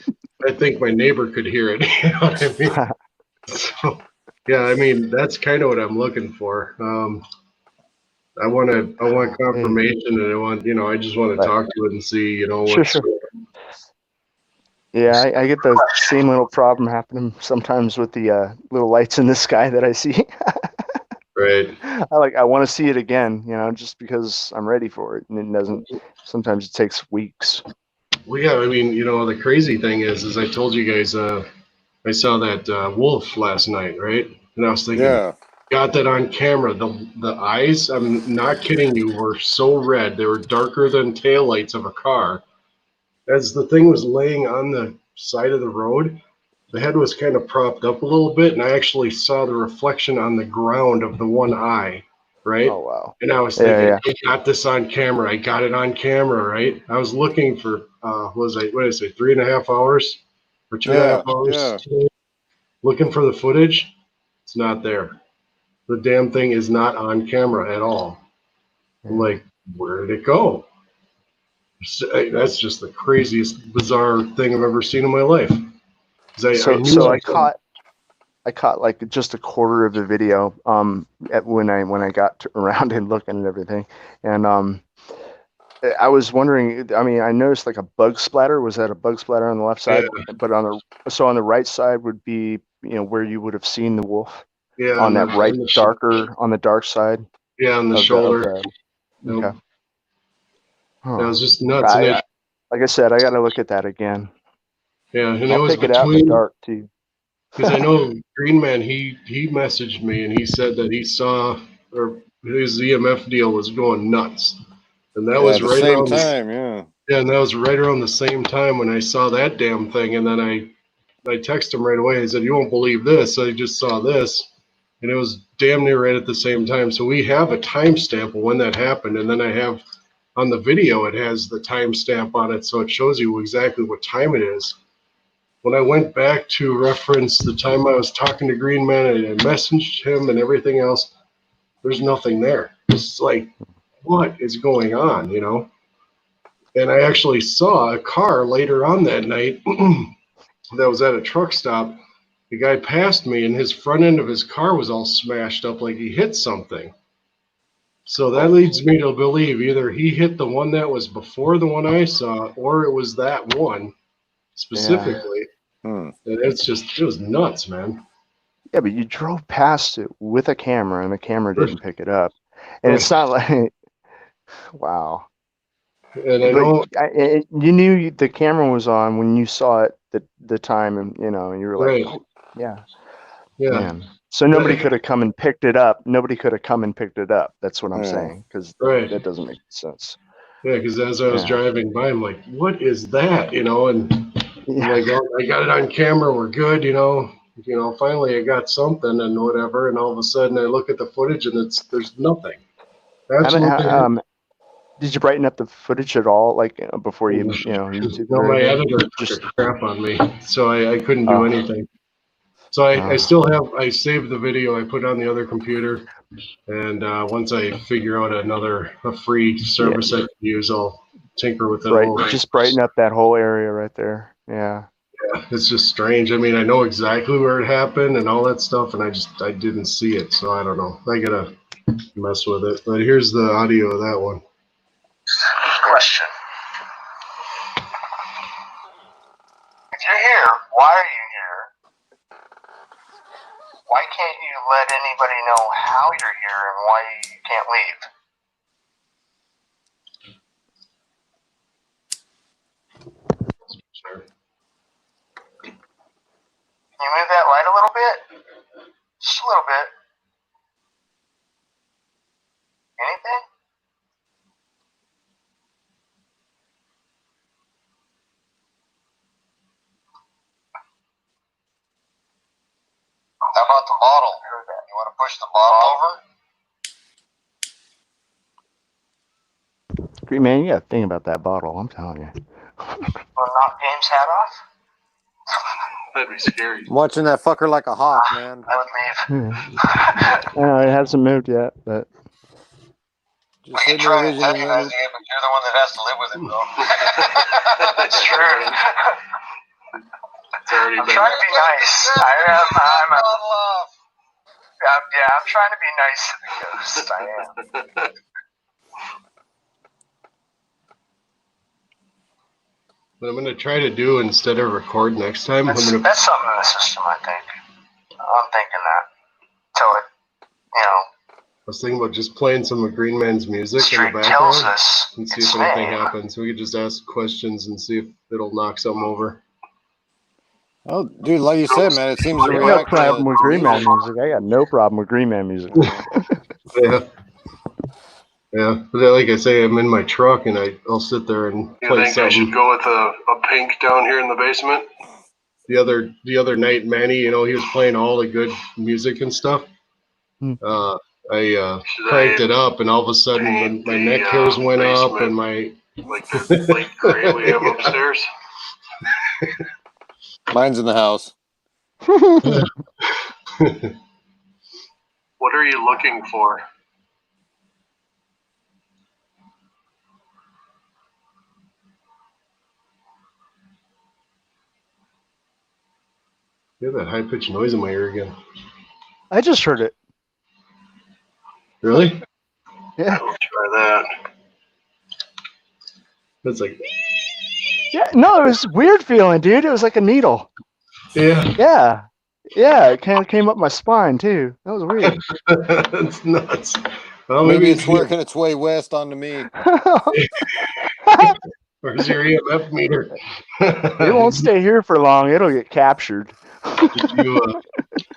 I think my neighbor could hear it. You know what I mean? So, yeah, I mean that's kind of what I'm looking for. I want confirmation, and I just want to But talk to it and see, sure, what's sure. Yeah, I get the same little problem happening sometimes with the little lights in the sky that I see. right. I want to see it again, just because I'm ready for it, and it doesn't. Sometimes it takes weeks. Well, yeah, I mean, the crazy thing is I told you guys, I saw that wolf last night, right? And I was thinking, Yeah. got that on camera. The eyes, I'm not kidding you, were so red. They were darker than taillights of a car. As the thing was laying on the side of the road, the head was kind of propped up a little bit, and I actually saw the reflection on the ground of the one eye, right? Oh wow. And I was Yeah, thinking, yeah. I got this on camera. I got it on camera, right? I was looking for, what did I say, 3.5 hours or 2.5 hours today, looking for the footage. It's not there. The damn thing is not on camera at all. I'm like, where did it go? That's just the craziest, bizarre thing I've ever seen in my life. I knew So I caught like just a quarter of the video when I got around and looking at everything, and I was wondering. I mean, I noticed like a bug splatter. Was that a bug splatter on the left side? But on the right side would be where you would have seen the wolf on that right on the dark side. Yeah, on the of shoulder. the okay. That was just nuts. Like I said, I got to look at that again. Yeah, and I'll it was pick it out in the dark too. Because I know GreenMan, he messaged me and he said that he saw, or his EMF deal was going nuts, and that was at the right same around time, yeah. and that was right around the same time when I saw that damn thing, and then I texted him right away. I said, "You won't believe this. I just saw this," and it was damn near right at the same time. So we have a timestamp of when that happened, and then I have on the video it has the timestamp on it, so it shows you exactly what time it is. When I went back to reference the time I was talking to GreenMan and I messaged him and everything else, there's nothing there. It's like, what is going on, And I actually saw a car later on that night that was at a truck stop. The guy passed me and his front end of his car was all smashed up like he hit something. So that leads me to believe either he hit the one that was before the one I saw, or it was that one specifically. Yeah. And it was nuts, man. Yeah, but you drove past it with a camera and the camera didn't pick it up. And it's not like, wow. And I know, you knew the camera was on when you saw it the time, and you were like, right. oh, yeah. Yeah. So nobody could have come and picked it up. Nobody could have come and picked it up. That's what I'm Yeah. saying, because Right. that doesn't make sense. Yeah, because as I was driving by, I'm like, what is that? And I'm like, oh, I got it on camera. We're good. Finally I got something and whatever. And all of a sudden I look at the footage and there's nothing. Absolutely. Did you brighten up the footage at all, like before YouTube? No, my editor took a crap on me, so I couldn't do anything. So I still I saved the video. I put it on the other computer, and once I figure out a free service I can use, I'll tinker with it. Just brighten up that whole area right there. Yeah. Yeah, it's just strange. I mean, I know exactly where it happened and all that stuff, and I didn't see it, so I don't know. I gotta mess with it. But here's the audio of that one. Question. If you're here, why are you here? Why can't you let anybody know how you're here and why you can't leave? Sure. How about the bottle? You want to push the bottle over? GreenMan, you got to think about that bottle. I'm telling you. Want to knock James' hat off? That'd be scary. I'm watching that fucker like a hawk, man. I would leave. I know it hasn't moved yet, but Just We sitting can try there antagonizing visioning. it, but you're the one that has to live with it, though. That's true. It's already I'm been. trying to be nice. I'm trying to be nice to the ghost. I am. What I'm gonna try to do instead of record next time, That's something in the system, I think. I'm thinking that. Till it, I was thinking about just playing some of GreenMan's music in the Street tells background us and see its if anything name. happens. We could just ask questions and see if it'll knock something over. Oh, dude, like you said, man, it seems to I got no react problem with to GreenMan music. I got no problem with GreenMan music. Yeah. Yeah, but like I say, I'm in my truck and I'll sit there and play I think I should go with a pink down here in the basement? The other night, Manny, he was playing all the good music and stuff. I cranked it up, and all of a sudden, when my neck hairs went up, and my like the light gray we have upstairs. Mine's in the house. What are you looking for? I hear that high pitched noise in my ear again. I just heard it. Really? Yeah. I'll try that. It's like, Yeah. No, it was weird feeling, dude. It was like a needle. yeah. Yeah. Yeah. It kind of came up my spine too. That was weird. That's nuts. Well, Maybe it's working its way west onto me. Where's your EMF meter? It won't stay here for long. It'll get captured. Do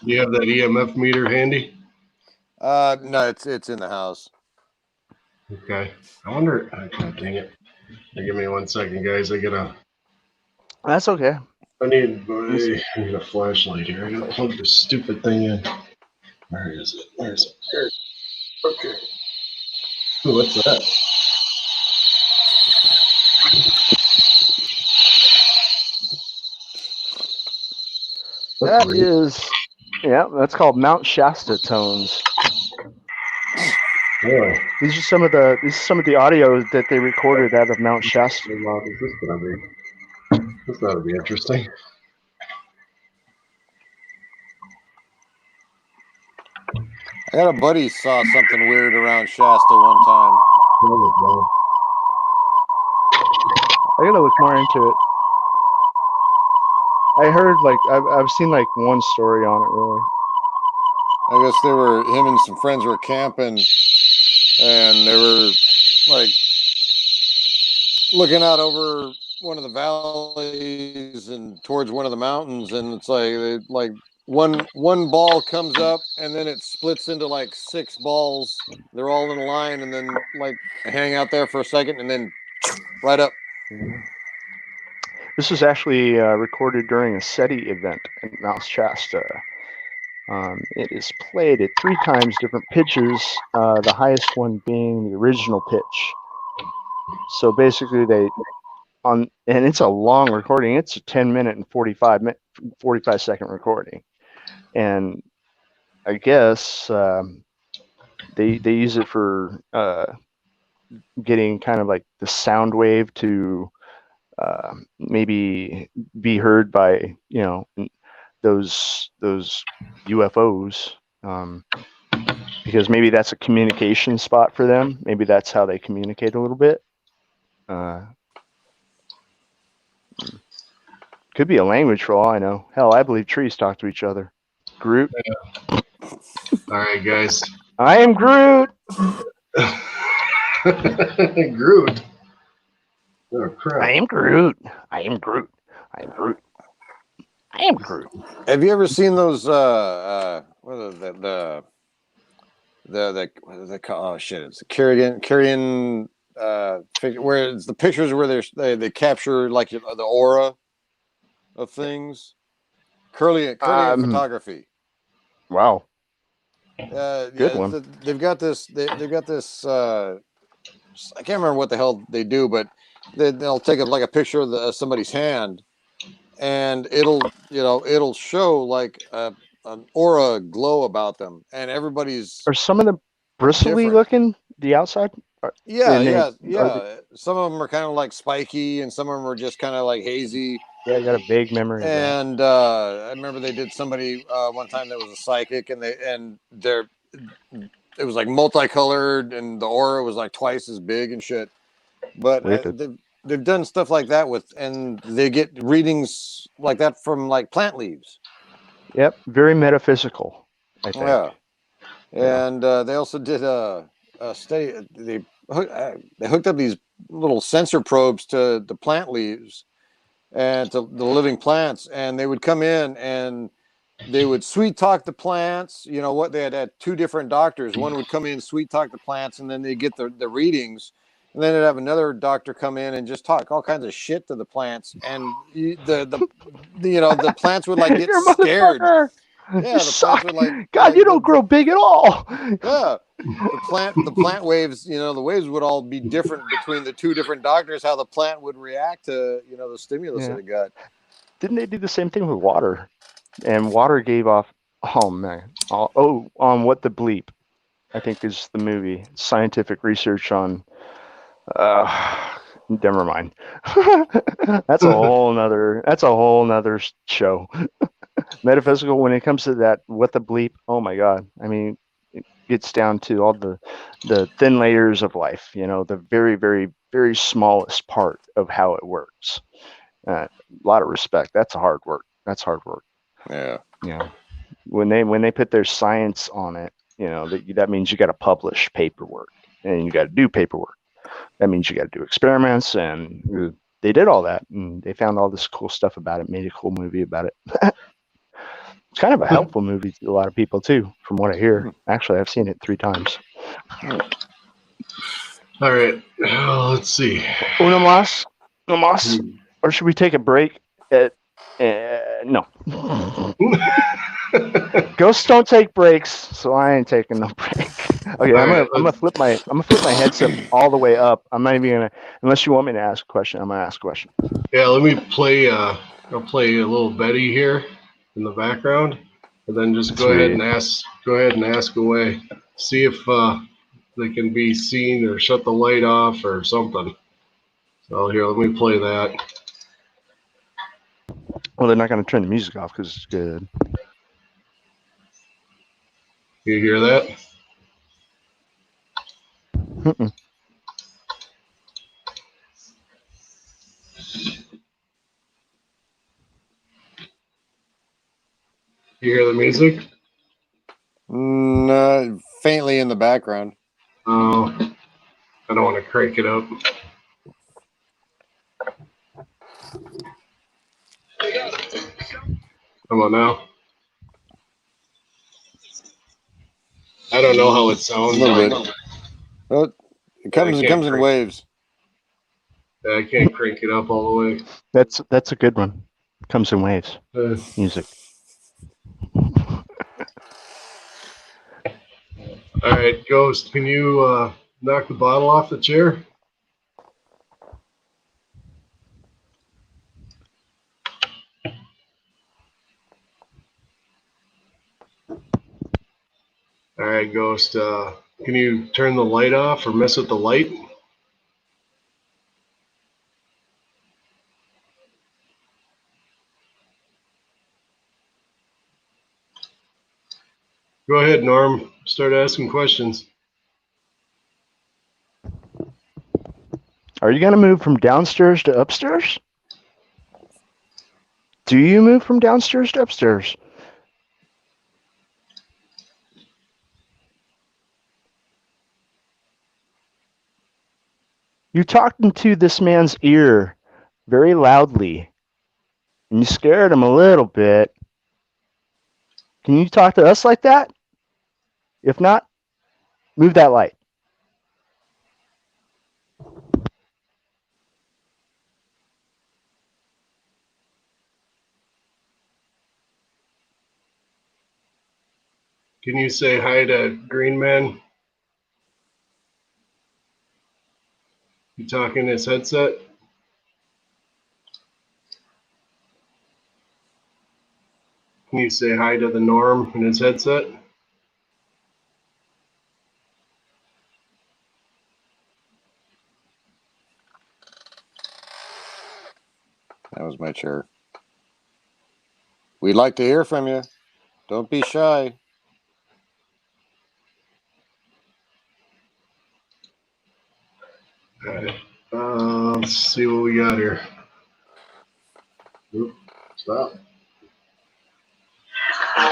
you have that EMF meter handy? No, it's in the house. Okay. I wonder. God dang it. Give me 1 second, guys. That's okay. I need a flashlight here. I gotta plug this stupid thing in. Where is it? Where's it? There. Okay. Ooh, what's that? That is, yeah, that's called Mount Shasta tones. Really? These are some of the audio that they recorded out of Mount Shasta. How loud is this gonna be? This ought to be interesting. I got a buddy saw something weird around Shasta one time. I gotta look more into it. I heard I've seen one story on it really. I guess him and some friends were camping, and they were like looking out over one of the valleys and towards one of the mountains, and it's like one ball comes up and then it splits into like 6 balls. They're all in a line and then like hang out there for a second and then right up. This was actually recorded during a SETI event in Mount Shasta. It is played at 3 times different pitches, the highest one being the original pitch. So basically and it's a long recording. It's a 10-minute and 45-second recording. And I guess they use it for getting kind of like the sound wave to maybe be heard by those UFOs, because maybe that's a communication spot for them. Maybe that's how they communicate a little bit. Could be a language for all I know. Hell, I believe trees talk to each other. Groot. All right, guys. I am Groot. Groot. Oh crap! I am Groot. I am Groot. I am Groot. I am Groot. Have you ever seen those what are the what is it called? Oh shit! It's a Korean where it's the pictures where they capture like the aura of things. Korean photography. Wow. Yeah, Good one. they've got this. They've got this. I can't remember what the hell they do, but they'll take like a picture of somebody's hand, and it'll show like an aura glow about them, and everybody's Are some of them bristly different. looking? The outside? Yeah, And yeah, they, are they, yeah. Some of them are kind of like spiky, and some of them are just kind of like hazy. yeah, I got a vague memory of that. And I remember they did somebody one time that was a psychic, and it was like multicolored, and the aura was like twice as big and shit. But they've done stuff like that and they get readings like that from like plant leaves. Yep, very metaphysical, I think. Yeah, and they also did a study. They hooked up these little sensor probes to the plant leaves and to the living plants, and they would come in and they would sweet talk the plants. You know what? They had two different doctors. One would come in, sweet talk the plants, and then they get the readings. And then they'd have another doctor come in and just talk all kinds of shit to the plants. And the plants would like get You're a scared. motherfucker. Yeah, You the plants suck. would God, you don't grow big at all. yeah. The plant waves, the waves would all be different between the two different doctors, how the plant would react to, the stimulus that it got. Didn't they do the same thing with water? And water gave off, oh man, on What the Bleep, I think is the movie. Scientific research on, never mind. That's a whole nother show. Metaphysical, when it comes to that, What the Bleep, oh my God. I mean, it gets down to all the thin layers of life, the very, very, very smallest part of how it works. A lot of respect. That's hard work. Yeah. When they put their science on it, that means you got to publish paperwork, and you got to do paperwork. That means you got to do experiments, and they did all that, and they found all this cool stuff about it, made a cool movie about it. It's kind of a helpful movie to a lot of people too, from what I hear. Actually, I've seen it 3 times. All right, let's see. Uno más, or should we take a break? No. Ghosts don't take breaks, so I ain't taking no break. Okay, I'm gonna flip my headset all the way up. I'm not even gonna, unless you want me to ask a question. I'm gonna ask a question. Yeah, let me play. I'll play a little Betty here in the background, and then just go ahead and ask away. See if they can be seen or shut the light off or something. So here, let me play that. Well, they're not gonna turn the music off because it's good. You hear that? Mm-mm. You hear the music? Faintly in the background. Oh, I don't want to crank it up. Come on now. I don't know how it sounds. A little bit. Oh, it comes in waves. I can't crank it up all the way. That's a good one. Comes in waves. Music. All right, Ghost, can you knock the bottle off the chair? All right, Ghost, can you turn the light off or mess with the light? Go ahead, Norm. Start asking questions. Are you gonna move from downstairs to upstairs? Do you move from downstairs to upstairs? You talked into this man's ear very loudly, and you scared him a little bit. Can you talk to us like that? If not, move that light. Can you say hi to GreenMan? You talking his headset? Can you say hi to the Norm in his headset? That was my chair. We'd like to hear from you. Don't be shy. All right. Let's see what we got here. Oop, stop. All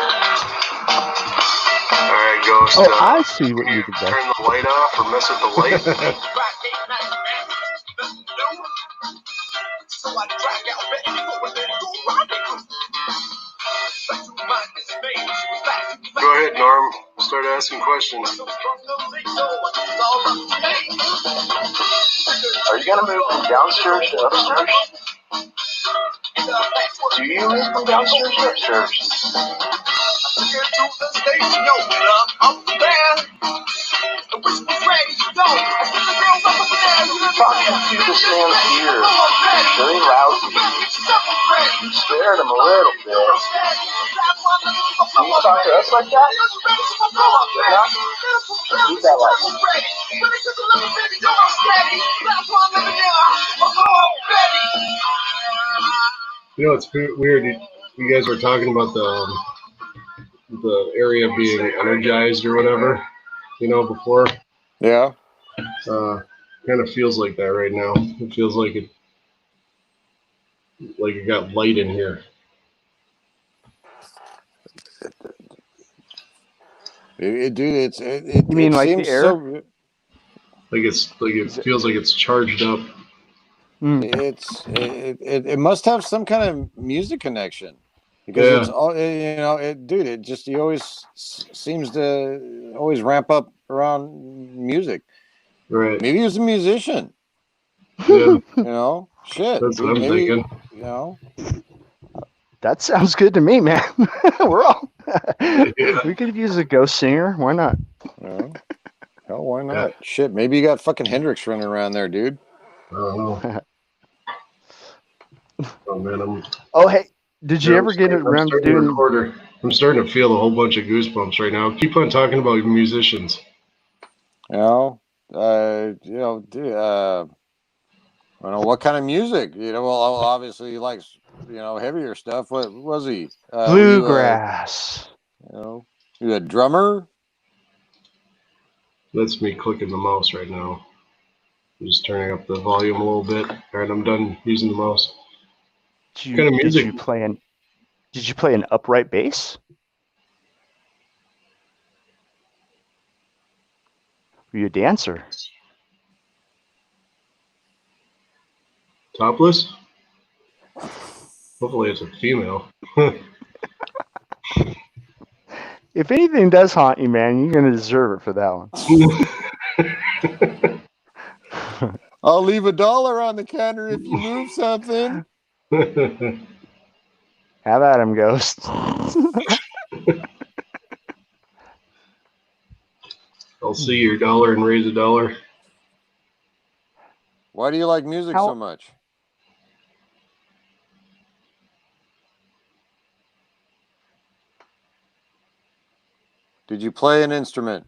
right, Ghost. Oh, I see what you did there. Turn the light off or mess with the light. Go ahead, Norm. Start asking questions. Are you gonna move from downstairs to upstairs? Do you move from downstairs to upstairs? Talking to this man's ear very loudly. You scared him a little bit. Can you talk to us like that? Yeah? Do that like You know, it's weird. You guys were talking about the area being energized or whatever. You know, before. Yeah. Kind of feels like that right now. It feels like it got light in here. Dude, it You mean like seems the air? so. It feels like it's charged up. It must have some kind of music connection because Yeah. it's all dude. It just he always seems to always ramp up around music. Right. Maybe he was a musician. Yeah. Shit. That's Dude, what I'm maybe thinking. That sounds good to me, man. We're all. Yeah. We could use a ghost singer. Why not? Hell, why not? Yeah. Shit, maybe you got fucking Hendrix running around there, dude. I don't know. Oh man, Oh, hey, did you ever get around to doing? I'm starting to feel a whole bunch of goosebumps right now. Keep on talking about musicians. Dude, I don't know what kind of music. Well, obviously he likes heavier stuff. What was he? Bluegrass. You a drummer? That's me clicking the mouse right now. I'm just turning up the volume a little bit. All right, I'm done using the mouse. What kind of music? Did you play an upright bass? Were you a dancer? Topless? Hopefully it's a female. If anything does haunt you, man, you're gonna deserve it for that one. I'll leave $1 on the counter if you move something. Have at him, Ghost. I'll see your dollar and raise $1. Why do you like music so much? Did you play an instrument?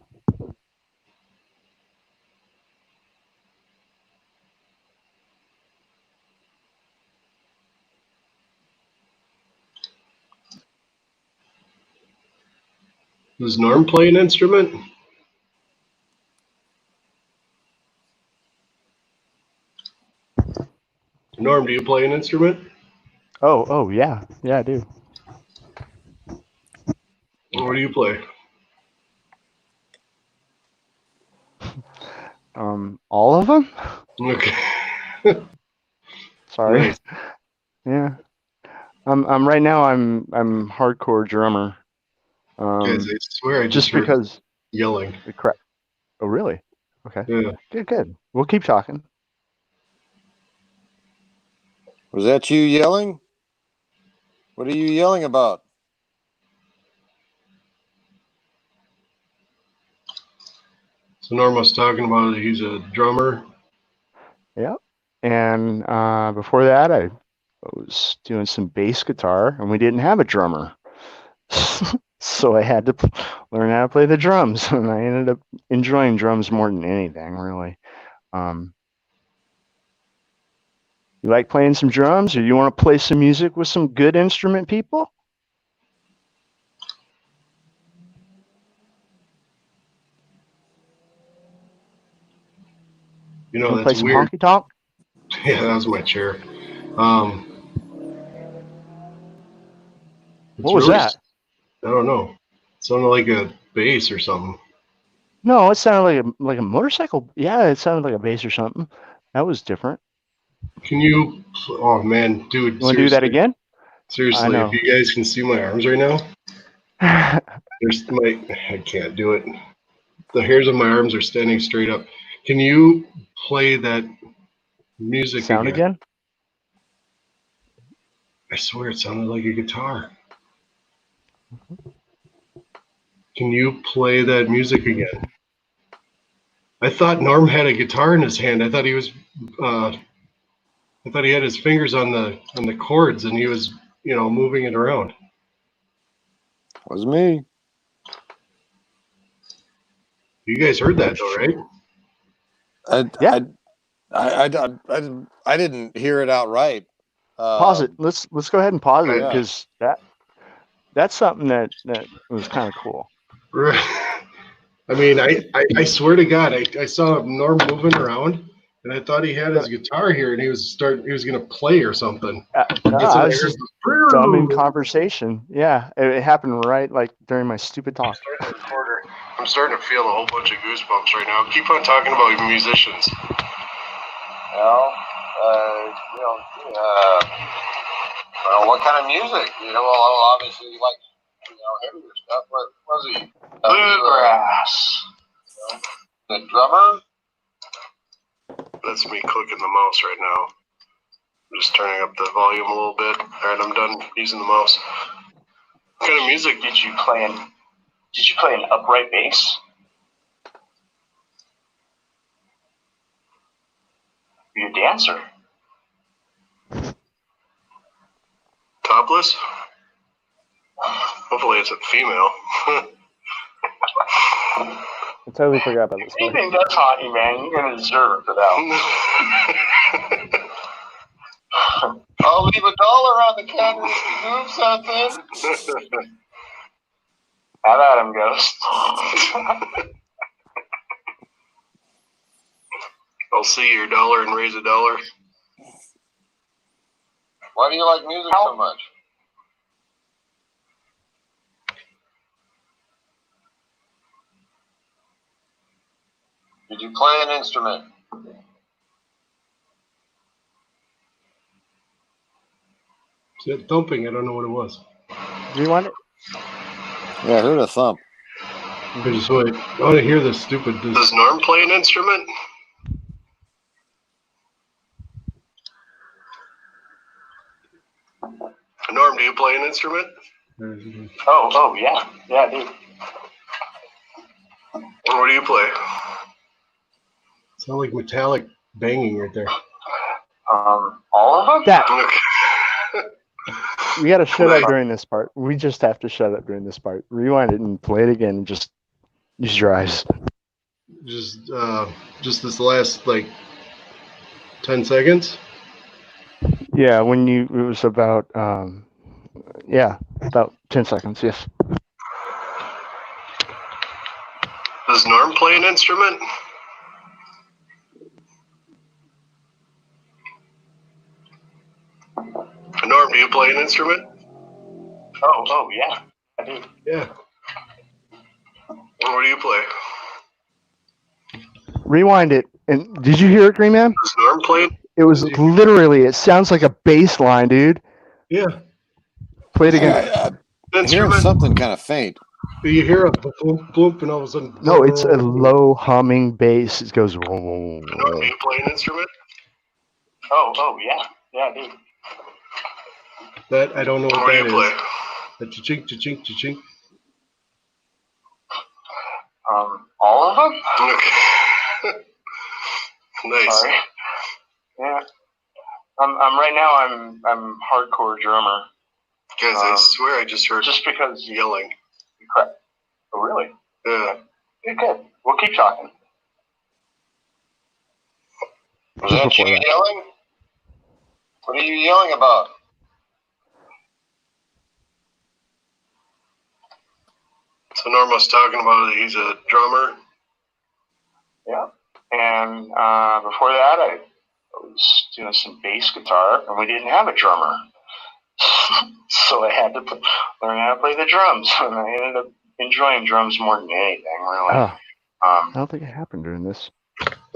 Does Norm play an instrument? Norm, do you play an instrument? Oh, yeah, I do. What do you play? All of them. Okay. Sorry. Nice. Yeah. I'm right now. I'm hardcore drummer. Guys, I swear I just because yelling. The crap. Oh, really? Okay. Yeah. Good. We'll keep talking. Was that you yelling? What are you yelling about? So Norm was talking about he's a drummer. Yeah. And before that, I was doing some bass guitar, and we didn't have a drummer. So I had to learn how to play the drums, and I ended up enjoying drums more than anything, really. You like playing some drums, or you want to play some music with some good instrument people? You know, Want to play that's some weird. honky tonk? Yeah, that was my chair. What was that? I don't know. It sounded like a bass or something. No, it sounded like a motorcycle. Yeah, it sounded like a bass or something. That was different. Can you? Oh man, dude, You want to do that again? I seriously, if know. you guys can see my arms right now, I can't do it. The hairs on my arms are standing straight up. Can you play that music Sound again? I swear it sounded like a guitar. Can you play that music again? I thought Norm had a guitar in his hand. I thought he was. I thought he had his fingers on the chords and he was, moving it around. Was me. You guys heard that though, right? Yeah. I didn't hear it outright. Pause it. Let's go ahead and pause it, Yeah. because that's something that was kind of cool. I mean, I swear to God, I saw Norm moving around, and I thought he had his guitar here, and he was gonna play or something. I was just dumb in conversation. Yeah, it happened right like during my stupid talk. I'm starting to feel a whole bunch of goosebumps right now. Keep on talking about musicians. Well, what kind of music? Well, obviously you like, heavier stuff. What was he? Bluegrass. The drummer? That's me clicking the mouse right now. I'm just turning up the volume a little bit. All right, I'm done using the mouse. What kind of music did you play an upright bass? Are you a dancer? Topless? Hopefully it's a female. I totally forgot about this part. Anything that's haunt you, man, you're gonna deserve it for that one. I'll leave $1 on the counter if you move something. Have at him, Ghost. I'll see your dollar and raise $1. Why do you like music so much? Did you play an instrument? Is it thumping? I don't know what it was. Rewind it. Yeah, I heard a thump. I just want to hear this stupid. Does Norm play an instrument? Norm, do you play an instrument? Oh, yeah. Yeah, I do. What do you play? Sound like metallic banging right there. All of them? That. Okay. We got to shut up during this part. We just have to shut up during this part. Rewind it and play it again. And just use your eyes. Just this last 10 seconds. Yeah, it was about about 10 seconds. Yes. Does Norm play an instrument? Norm, do you play an instrument? Oh, yeah, I do. Yeah. What do you play? Rewind it. And did you hear it, GreenMan? Does Norm play? It was literally. It sounds like a bass line, dude. Yeah. Play it again. I'm hearing something kind of faint. You hear a boop, boop, and all of a sudden. No, it's a low humming bass. It goes. Whoa, whoa, whoa. Norm, do you play an instrument? Oh, yeah. Yeah, I do. That I don't know what that is. Play? The cha-chink, cha-chink, cha-chink. All of them? Okay. Nice. Sorry. Yeah. I'm right now. I'm hardcore drummer. Guys, I swear I just heard Just because yelling. crap. Oh, really? Yeah. Good. We'll keep talking. Was that Before you that. yelling? What are you yelling about? So Norm was talking about he's a drummer. Yeah. And before that, I was doing some bass guitar, and we didn't have a drummer. So I had to learn how to play the drums, and I ended up enjoying drums more than anything, really. Oh, I don't think it happened during this.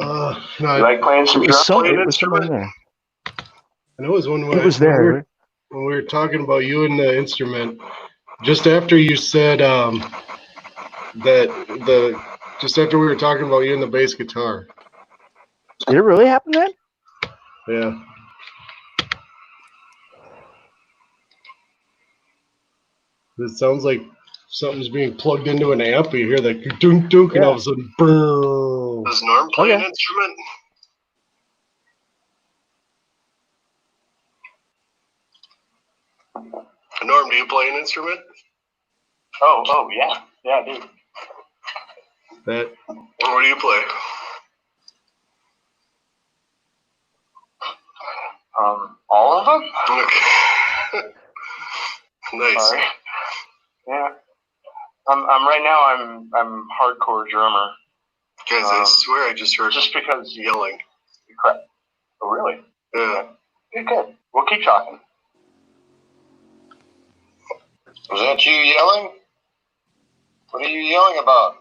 No, You like playing some drums? It was somewhere in there. I know it was when It was there. when we were talking about you and the instrument. Just after you said just after we were talking about you and the bass guitar. Did it really happen then? Yeah. It sounds like something's being plugged into an amp. You hear that dunk dunk, and all of a sudden, boom. Does Norm play an instrument? Norm, do you play an instrument? Oh, yeah. Yeah, I do. That. What do you play? All of them? Okay. Nice. Sorry. Yeah. I'm right now. I'm hardcore drummer. Guys, I swear I just heard just because yelling. Crap. Oh, really? Yeah. Good. We'll keep talking. Was that you yelling? What are you yelling about?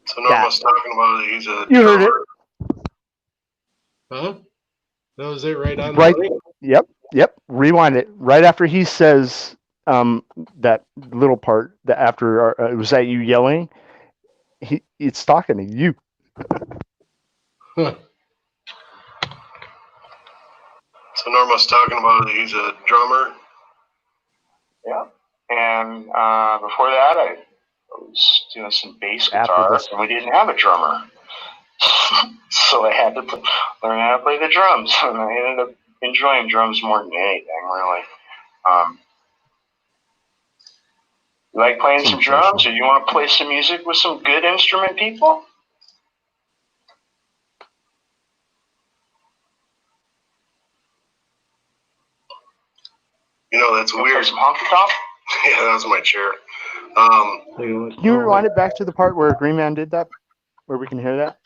So Norm was talking about he's a You heard drummer. it. Huh? That was it right on Right. the Yep. Rewind it. Right after he says that little part that after was that you yelling? It's talking to you. Huh. So Norm was talking about he's a drummer. Yeah. And before that, I was doing some bass guitar, and we didn't have a drummer. So I had to learn how to play the drums, and I ended up enjoying drums more than anything, really. You like playing some drums, or you want to play some music with some good instrument people? You know, that's weird. Some honky tonk? Yeah, that was my chair. Can you rewind it back to the part where GreenMan did that, where we can hear that?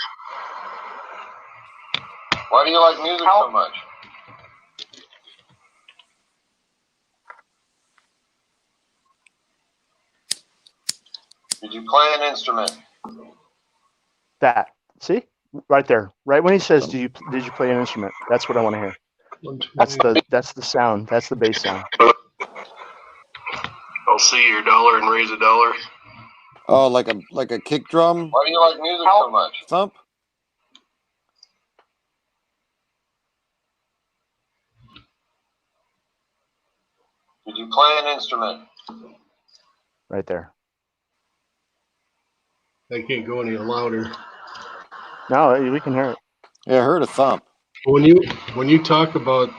Why do you like music so much? Did you play an instrument? That. See? Right there. Right when he says, did you play an instrument? That's what I want to hear. That's the sound. That's the bass sound. I'll see your dollar and raise a dollar. Oh, like a kick drum? Why do you like music so much? Thump? Did you play an instrument? Right there. I can't go any louder. No, we can hear it. Yeah, I heard a thump. When you talk about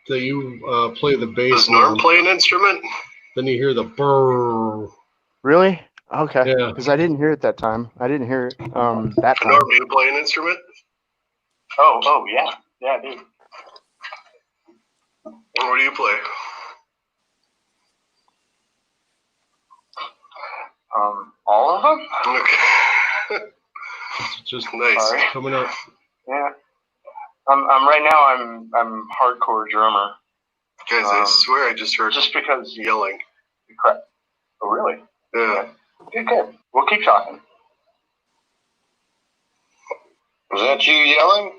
that you play the bass, Does Norm play an instrument? Then you hear the brrr. Really? Okay. Yeah. Because I didn't hear it that time. I didn't hear it that time. Norm, do you play an instrument? Oh, yeah. Yeah, I do. What do you play? All of them? Okay. It's just nice. Sorry. Coming up. Yeah. I'm right now. I'm hardcore drummer. Guys, I swear I just heard just because yelling. Crap. Oh, really? Yeah. Good. We'll keep talking. Was that you yelling?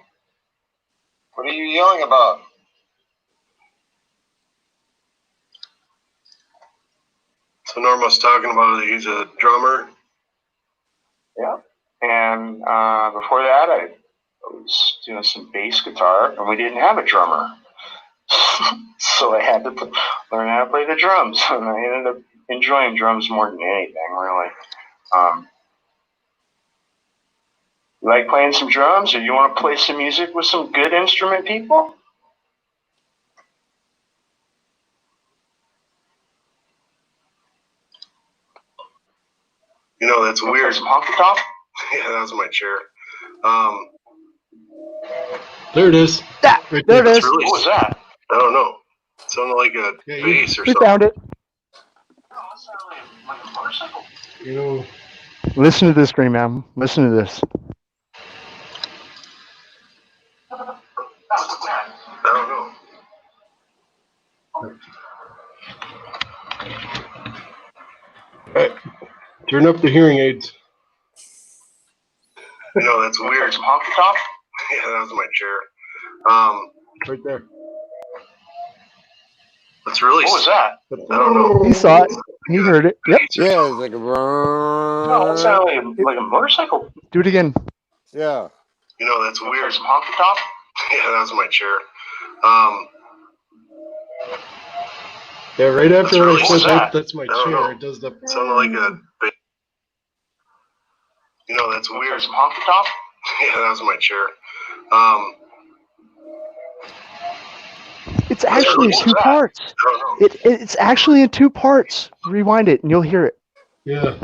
What are you yelling about? So Norm was talking about he's a drummer. Yeah. And before that, I was doing some bass guitar, and we didn't have a drummer. So I had to learn how to play the drums, and I ended up enjoying drums more than anything, really. You like playing some drums, or you want to play some music with some good instrument people? You know, that's weird. Some honky tonk? Yeah, that was my chair. There it is. That, Right there it there. is. What was that? I don't know. It sounded like a bass or We something. found it. Oh, that sounded like a motorcycle. You know, Listen to this, GreenMan. Listen to this. I don't know. Hey, turn up the hearing aids. You know, that's weird. Some honky tonk? Yeah, that was my chair. Right there. It's really. What was that? I don't know. He saw it. He heard it. Yep. Yeah, it's like a. No, it sounded like a motorcycle. Do it again. Yeah. You know, that's weird. Some honky tonk? Yeah, that was my chair. Yeah, right after really I said sad. that's my I don't chair, know. it does the. It sounded like a bass. You know, that's weird. Some honky tonk? Yeah, that was my chair. It's actually in What was two that? parts. I don't know. It's actually in two parts. Rewind it and you'll hear it. Yeah.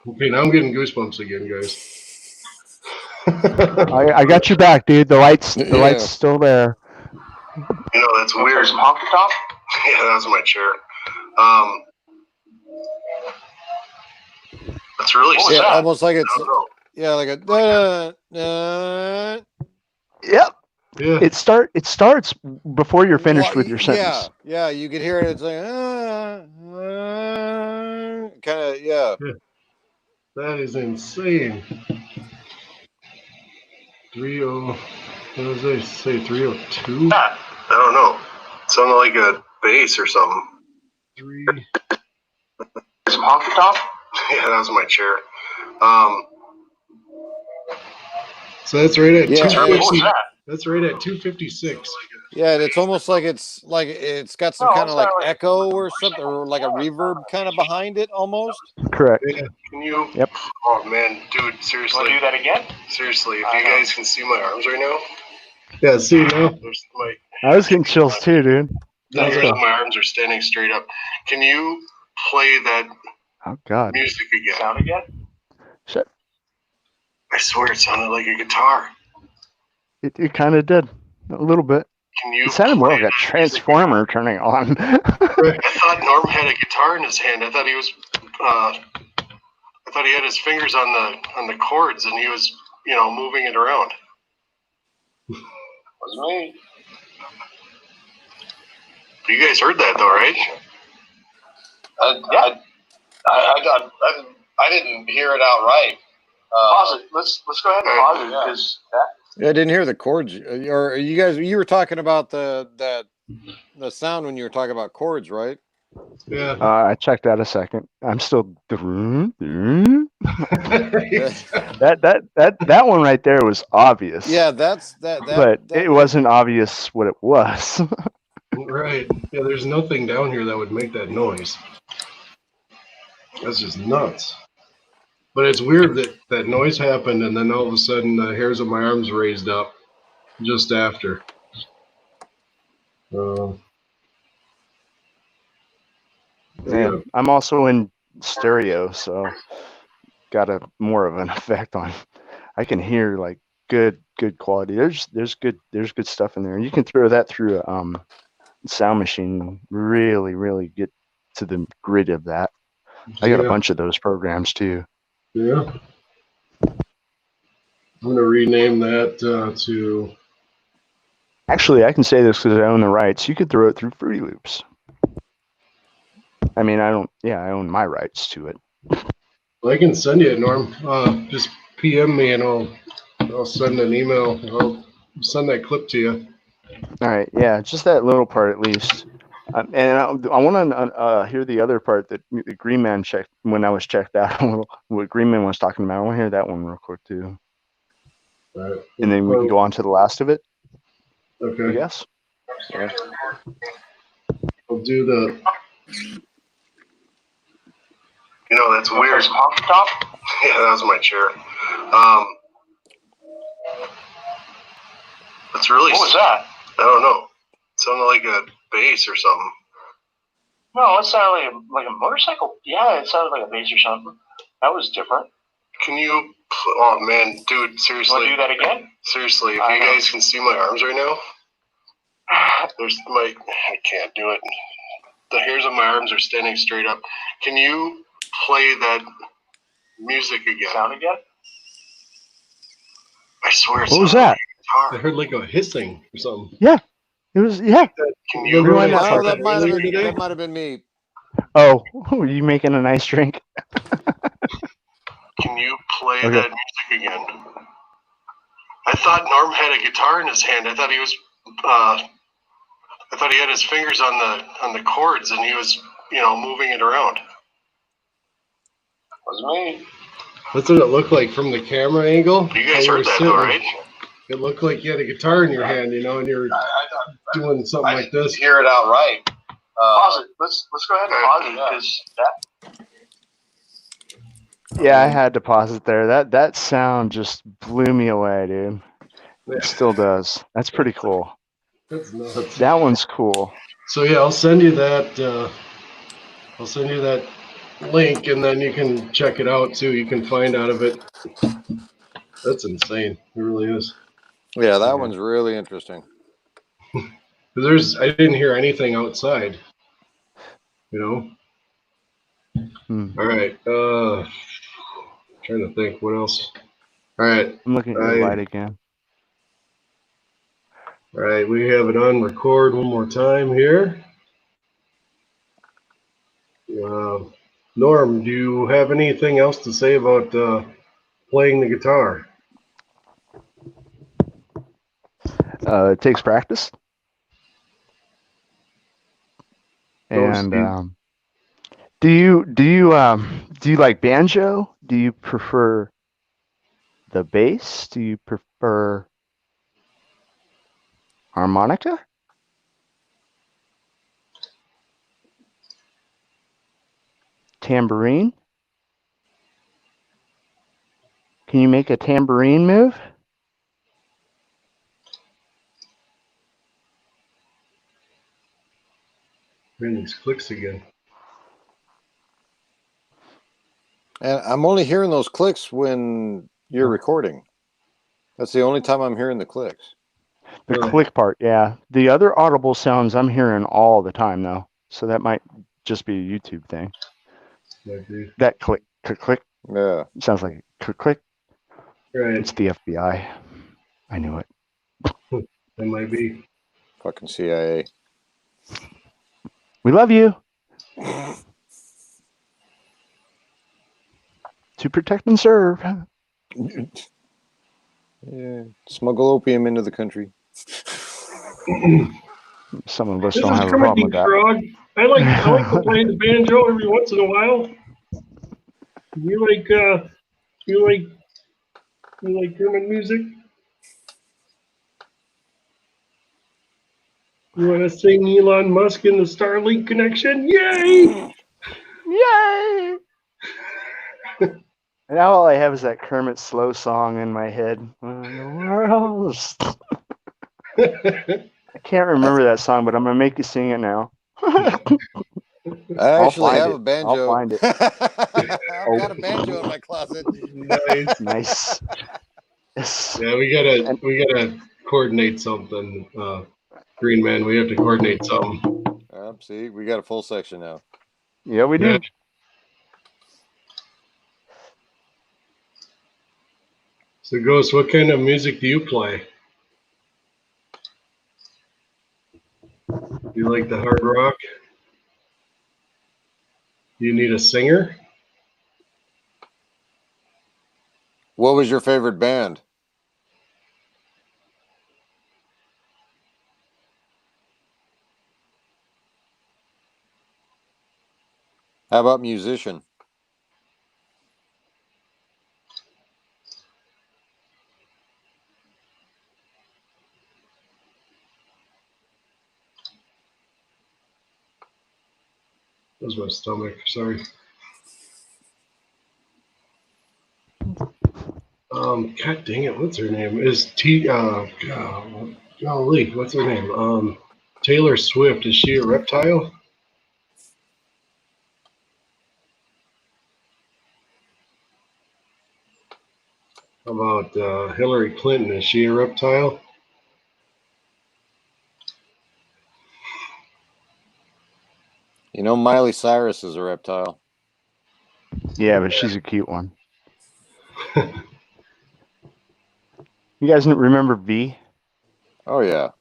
Okay, now I'm getting goosebumps again, guys. I got you back, dude. The light's Yeah. still there. You know, that's weird. Some honky tonk? Yeah, that was my chair. That's really What was Yeah, that? almost like I it's. don't know. Yeah, like a. Yep. Yeah. It starts before you're finished with your sentence. Yeah, you could hear it. It's like kind of yeah. That is insane. 30. What does they say? 302? I don't know. It sounded like a bass or something. 3. Some honky tonk? Yeah, that was my chair. So that's right at Yeah, 250. What was that? That's right at 256. Yeah, and it's almost like it's got some No, kind it's of like not like- echo or something, or like a reverb kind of behind it almost. Correct. Yeah. Can you? Yep. Oh man, dude, Want to seriously, do that again? seriously, if I you know. guys can see my arms right now, Yeah, see now? there's my I was getting chills too, dude. That's fingers cool. on my arms are standing straight up. Can you play that Oh God. music again? Sound again? Shit. I swear it sounded like a guitar. It kind of did a little bit. Can you? It sounded more like play a that music transformer turning on. again? I thought Norm had a guitar in his hand. I thought he was. I thought he had his fingers on the chords and he was, moving it around. Was me. You guys heard that though, right? Yeah. I didn't hear it outright. Pause it. Let's go ahead and pause it Yeah. because Yeah, I didn't hear the chords. Or you guys, you were talking about the sound when you were talking about chords, right? Yeah. I checked out a second. I'm still. That one right there was obvious. Yeah, that's that. But it wasn't obvious what it was. Right. Yeah, there's nothing down here that would make that noise. That's just nuts. But it's weird that that noise happened and then all of a sudden the hairs of my arms raised up just after. Yeah, I'm also in stereo, so got a more of an effect on. I can hear like good quality. There's good stuff in there. You can throw that through a sound machine. Really get to the grid of that. I got a bunch of those programs too. Yeah. I'm gonna rename that to. Actually, I can say this because I own the rights. You could throw it through Fruity Loops. I mean, I don't. Yeah, I own my rights to it. I can send you it, Norm. Just PM me and I'll send an email. I'll send that clip to you. All right. Yeah, just that little part at least. And I want to hear the other part that GreenMan checked when I was checked out. What GreenMan was talking about. I want to hear that one real quick too. All right. And then we can go on to the last of it. I Okay. guess. Yeah. We'll do the. You know, that's weird. Coffee top? Yeah, that was my chair. That's really. What was that? I don't know. It sounded like a bass or something. No, it sounded like a motorcycle. Yeah, it sounded like a bass or something. That was different. Can you? Oh man, dude, seriously. Want to do that again? Seriously, if you guys can see my arms right now, I can't do it. The hairs on my arms are standing straight up. Can you play that music again? Sound again? I swear. What was that? I heard like a hissing or something. Yeah, it was. Yeah. Can you? Rewind that Oh, part. that might have Earlier been, today? that might have been me. Oh, were you making a nice drink? Can you play Okay. that music again? I thought Norm had a guitar in his hand. I thought he was. I thought he had his fingers on the chords and he was, moving it around. Wasn't me. That's what it looked like from the camera angle. You guys How heard that were though, sitting. right? It looked like you had a guitar in your hand, and you're doing something like this. Hear it outright. Pause it. Let's go ahead and pause it because Yeah, I had to pause it there. That sound just blew me away, dude. It still does. That's pretty cool. That's nuts. That one's cool. So yeah, I'll send you that. I'll send you that link, and then you can check it out too. You can find out of it. That's insane. It really is. Yeah, that one's really interesting. I didn't hear anything outside. All right. Trying to think what else. All right. I'm looking at your light again. All right. We have it on record one more time here. Norm, do you have anything else to say about playing the guitar? It takes practice. And do you like banjo? Do you prefer the bass? Do you prefer harmonica? Tambourine? Can you make a tambourine move? Man, these clicks again. And I'm only hearing those clicks when you're recording. That's the only time I'm hearing the clicks. The Really? click part, yeah. The other audible sounds I'm hearing all the time, though. So that might just be a YouTube thing. Maybe. That click, click, click. Yeah. Sounds like a click, click. Right. It's the FBI. I knew it. That might be. Fucking CIA. We love you. To protect and serve. Yeah. Smuggle opium into the country. Some of us This don't is have a Kermit problem the with that. Frog. I like to play the banjo every once in a while. You like Kermit music? You want to sing Elon Musk and the Starlink connection? Yay! Yay! Now all I have is that Kermit slow song in my head. When the world's- I can't remember that song, but I'm gonna make you sing it now. I actually have a banjo. I'll find it. I've got a banjo in my closet. Nice. Yes. Yeah, we gotta coordinate something. GreenMan, we have to coordinate something. See, we got a full section now. Yeah, we do. Yeah. So, Ghost, what kind of music do you play? You like the hard rock? Do you need a singer? What was your favorite band? How about musician? That was my stomach. Sorry. God dang it, what's her name? Golly, what's her name? Taylor Swift. Is she a reptile? How about Hillary Clinton? Is she a reptile? You know, Miley Cyrus is a reptile. Yeah, but she's a cute one. You guys remember V? Oh yeah.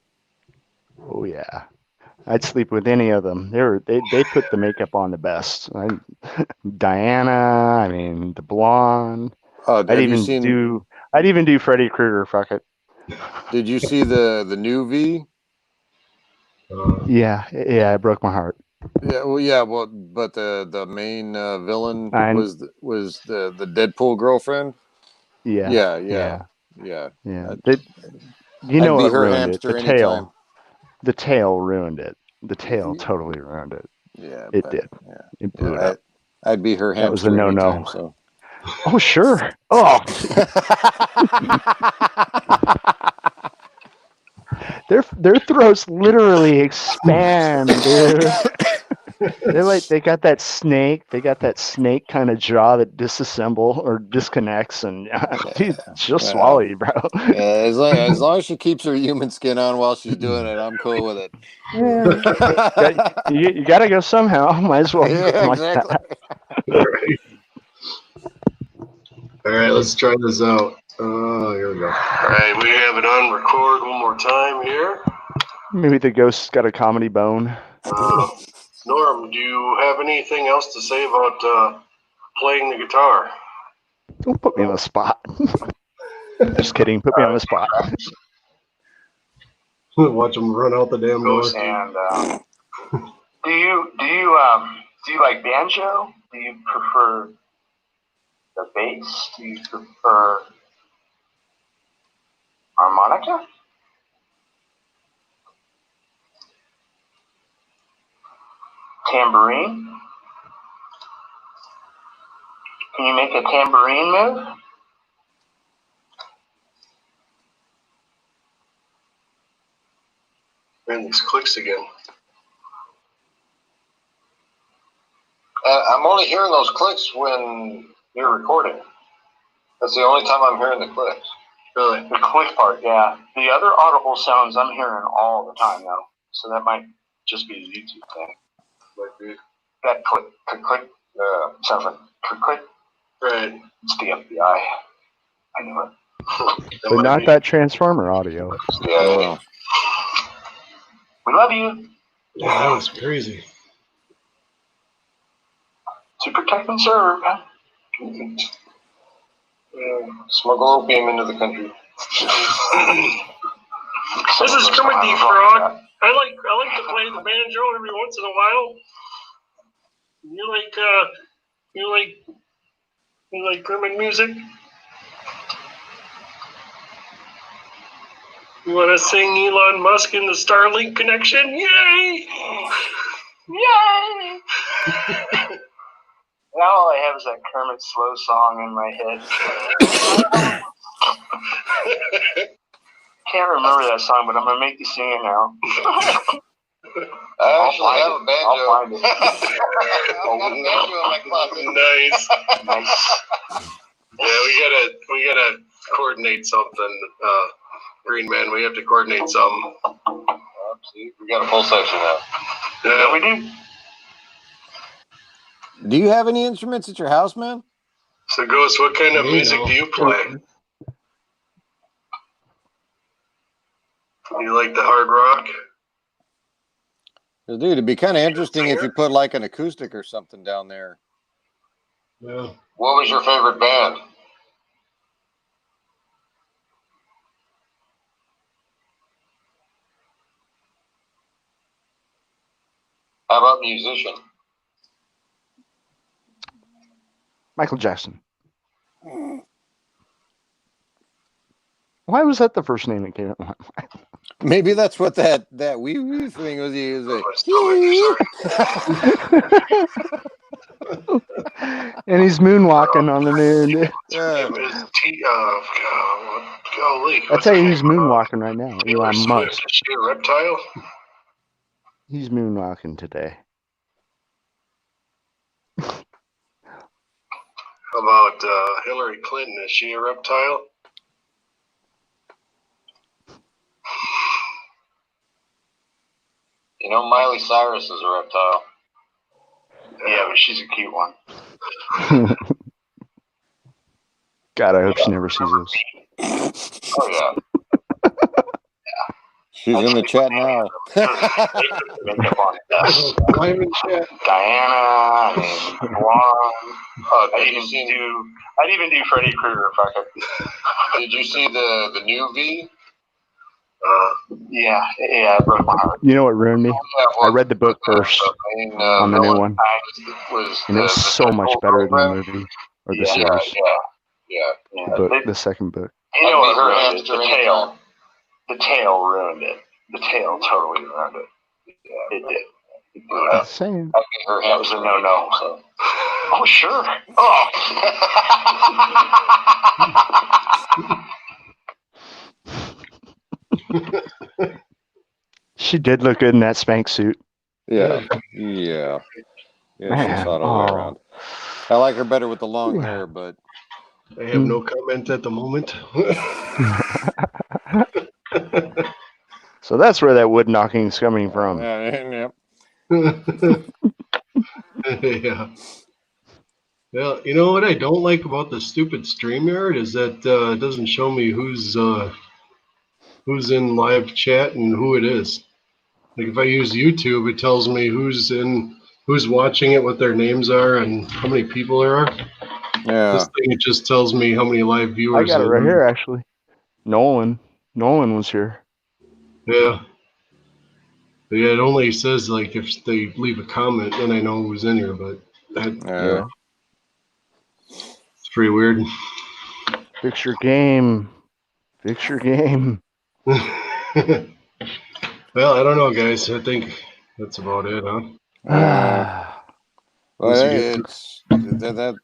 Oh yeah. I'd sleep with any of them. They put the makeup on the best. Diana, I mean the blonde. Oh, have you seen? I'd even do Freddy Krueger. Fuck it. Did you see the new V? Yeah, it broke my heart. Yeah, but the main villain was the Deadpool girlfriend. Yeah. Yeah. You know I'd be what her ruined it? hamster The anytime. tail. The tail ruined it. The tail totally ruined it. Yeah, It did. Yeah, It blew it up. I'd be her That was a hamster anytime. no-no. So. Oh sure. Oh. Their throats literally expand, dude. They got that snake kind of jaw that disassemble or disconnects, and dude, she'll swallow you, bro. Yeah, as long as she keeps her human skin on while she's doing it, I'm cool with it. Yeah. you got to go somehow. Might as well. Yeah, exactly. All right, let's try this out. Here we go. All right, we have it on record one more time here. Maybe the ghost's got a comedy bone. Norm, do you have anything else to say about playing the guitar? Don't put me on the spot. Just kidding. Put me on the spot. Watch them run out the damn door. And do you like banjo? Do you prefer the bass? Do you prefer harmonica? Tambourine? Can you make a tambourine move? Man, these clicks again. I'm only hearing those clicks when you're recording. That's the only time I'm hearing the clicks. Really? The click part, yeah. The other audible sounds I'm hearing all the time now. So that might just be a YouTube thing. Might be. That click, sounds like click. Right. It's the FBI. I knew it. But not that Transformer audio. Yeah. We love you. Yeah, that was crazy. To protect and serve. Smuggle opium into the country. This is Kermit the Frog. I like to play the banjo every once in a while. You like Kermit music? You want to sing Elon Musk and the Starlink connection? Yay! Yay! Now all I have is that Kermit slow song in my head. Can't remember that song, but I'm gonna make you sing it now. I actually have a banjo. I'll find it. I've got a banjo in my closet. Nice. Yeah, we gotta coordinate something. GreenMan, we have to coordinate something. See, we got a full section now. Yeah, we do. Do you have any instruments at your house, man? So, Ghost, what kind of music do you play? You like the hard rock? Dude, it'd be kind of interesting if you put like an acoustic or something down there. Yeah. What was your favorite band? How about musician? Michael Jackson. Why was that the first name that came up? Maybe that's what that wee wee thing was. He was And he's moonwalking on the moon. I'll tell you who's moonwalking right now. Elon Musk. Is she a reptile? He's moonwalking today. How about Hillary Clinton? Is she a reptile? You know, Miley Cyrus is a reptile. Yeah, but she's a cute one. God, I hope she never sees this. Oh, yeah. She's in the chat now. Makeup on it. I'm in chat. Diana, I mean, Blonde. I'd even do Freddy Krueger if I could. Did you see the new V? Yeah, it broke my heart. You know what ruined me? I read the book first on the new one, and it was so much better than the movie or the series. Yeah. The second book. You know what ruined it? The tail ruined it. The tail totally ruined it. Yeah, it did. Same. That was a no-no. So. Oh, sure. Oh. She did look good in that Spanx suit. Yeah. She's hot all the way around. I like her better with the long hair, but I have no comment at the moment. So that's where that wood knocking's coming from. Yeah. Yeah. Well, you know what I don't like about the stupid StreamYard is that it doesn't show me who's in live chat and who it is. Like if I use YouTube, it tells me who's watching it, what their names are, and how many people there are. Yeah. This thing, it just tells me how many live viewers. I got it right here, actually. Nolan was here. Yeah. But yeah, it only says like if they leave a comment, then I know who's in here. But Yeah. It's pretty weird. Fix your game. Well, I don't know, guys. I think that's about it, huh? Well, hey, it's that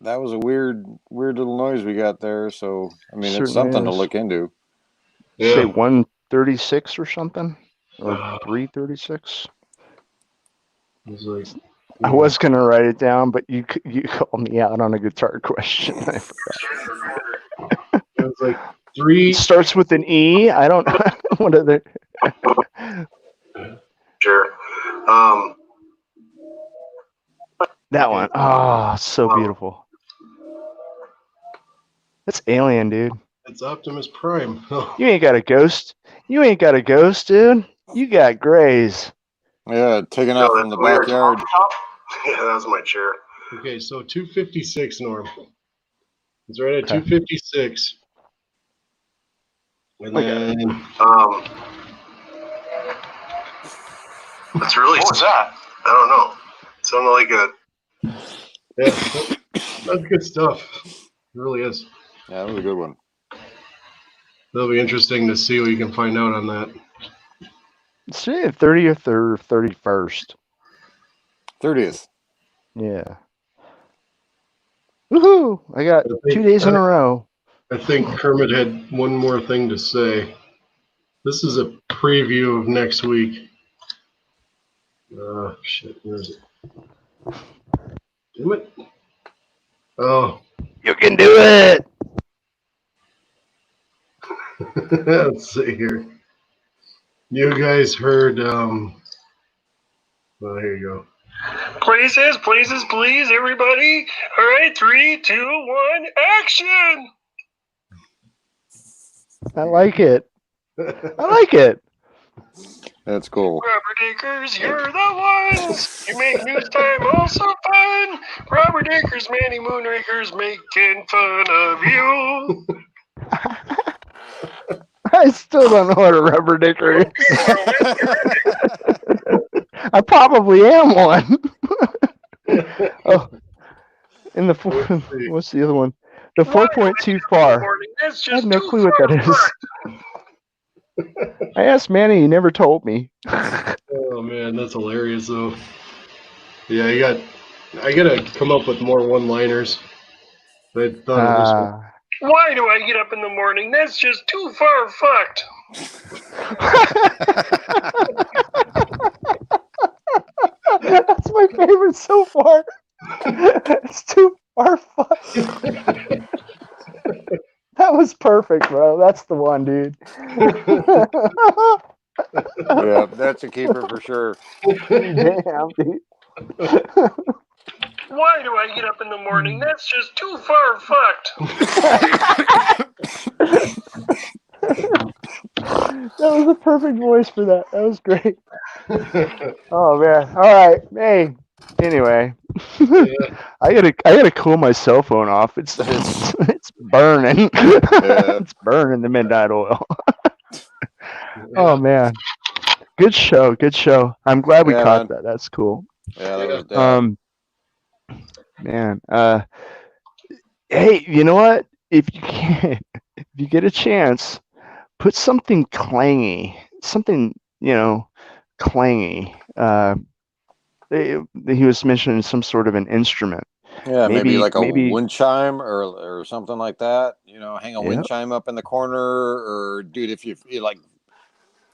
was a weird little noise we got there. So I mean, it's something to look into. Yeah. Say 136 or something, or 336. I was gonna write it down, but you called me out on a guitar question. I forgot. It was like 3. It starts with an E. I don't know. What are they? Sure. That one. Oh, so beautiful. That's Alien, dude. It's Optimus Prime. You ain't got a ghost. Dude. You got Grays. Yeah, taken out from the backyard. Yeah, that was my chair. Okay, so 256, Norm. It's right at 256. And then, it's really. What was that? I don't know. It sounded like Yeah, that's good stuff. It really is. Yeah, that was a good one. It'll be interesting to see what you can find out on that. See, 30th or 31st. 30th. Yeah. Woohoo! I got 2 days in a row. I think Kermit had one more thing to say. This is a preview of next week. Shit, where is it? Damn it. Oh. You can do it! Let's see here. You guys heard, well, here you go. Places, please, everybody. All right, 3, 2, 1, action! I like it. That's cool. Rubber Dickers, you're the ones. You make news time also fun. Rubber Dickers, Manny Moonrakers, making fun of you. I still don't know what a rubber dicker is. I probably am one. Oh, and what's the other one? The 4.2 far. I have no clue what that is. I asked Manny, he never told me. Oh man, that's hilarious though. Yeah, I gotta come up with more one-liners. I thought of this one. Why do I get up in the morning? That's just too far fucked. That's my favorite so far. It's too far fucked. That was perfect, bro. That's the one, dude. Yeah, that's a keeper for sure. Damn, dude. Why do I get up in the morning? That's just too far fucked. That was a perfect voice for that. That was great. Oh man. All right. Hey. Anyway, I gotta cool my cell phone off. It's burning. It's burning the midnight oil. Oh man, good show. I'm glad we caught that. That's cool. Yeah, that was down. Man, hey, you know what? If you get a chance, put something clangy, clangy. He was mentioning some sort of an instrument. Yeah, maybe like a wind chime or something like that. Hang a wind chime up in the corner, or dude, if you like,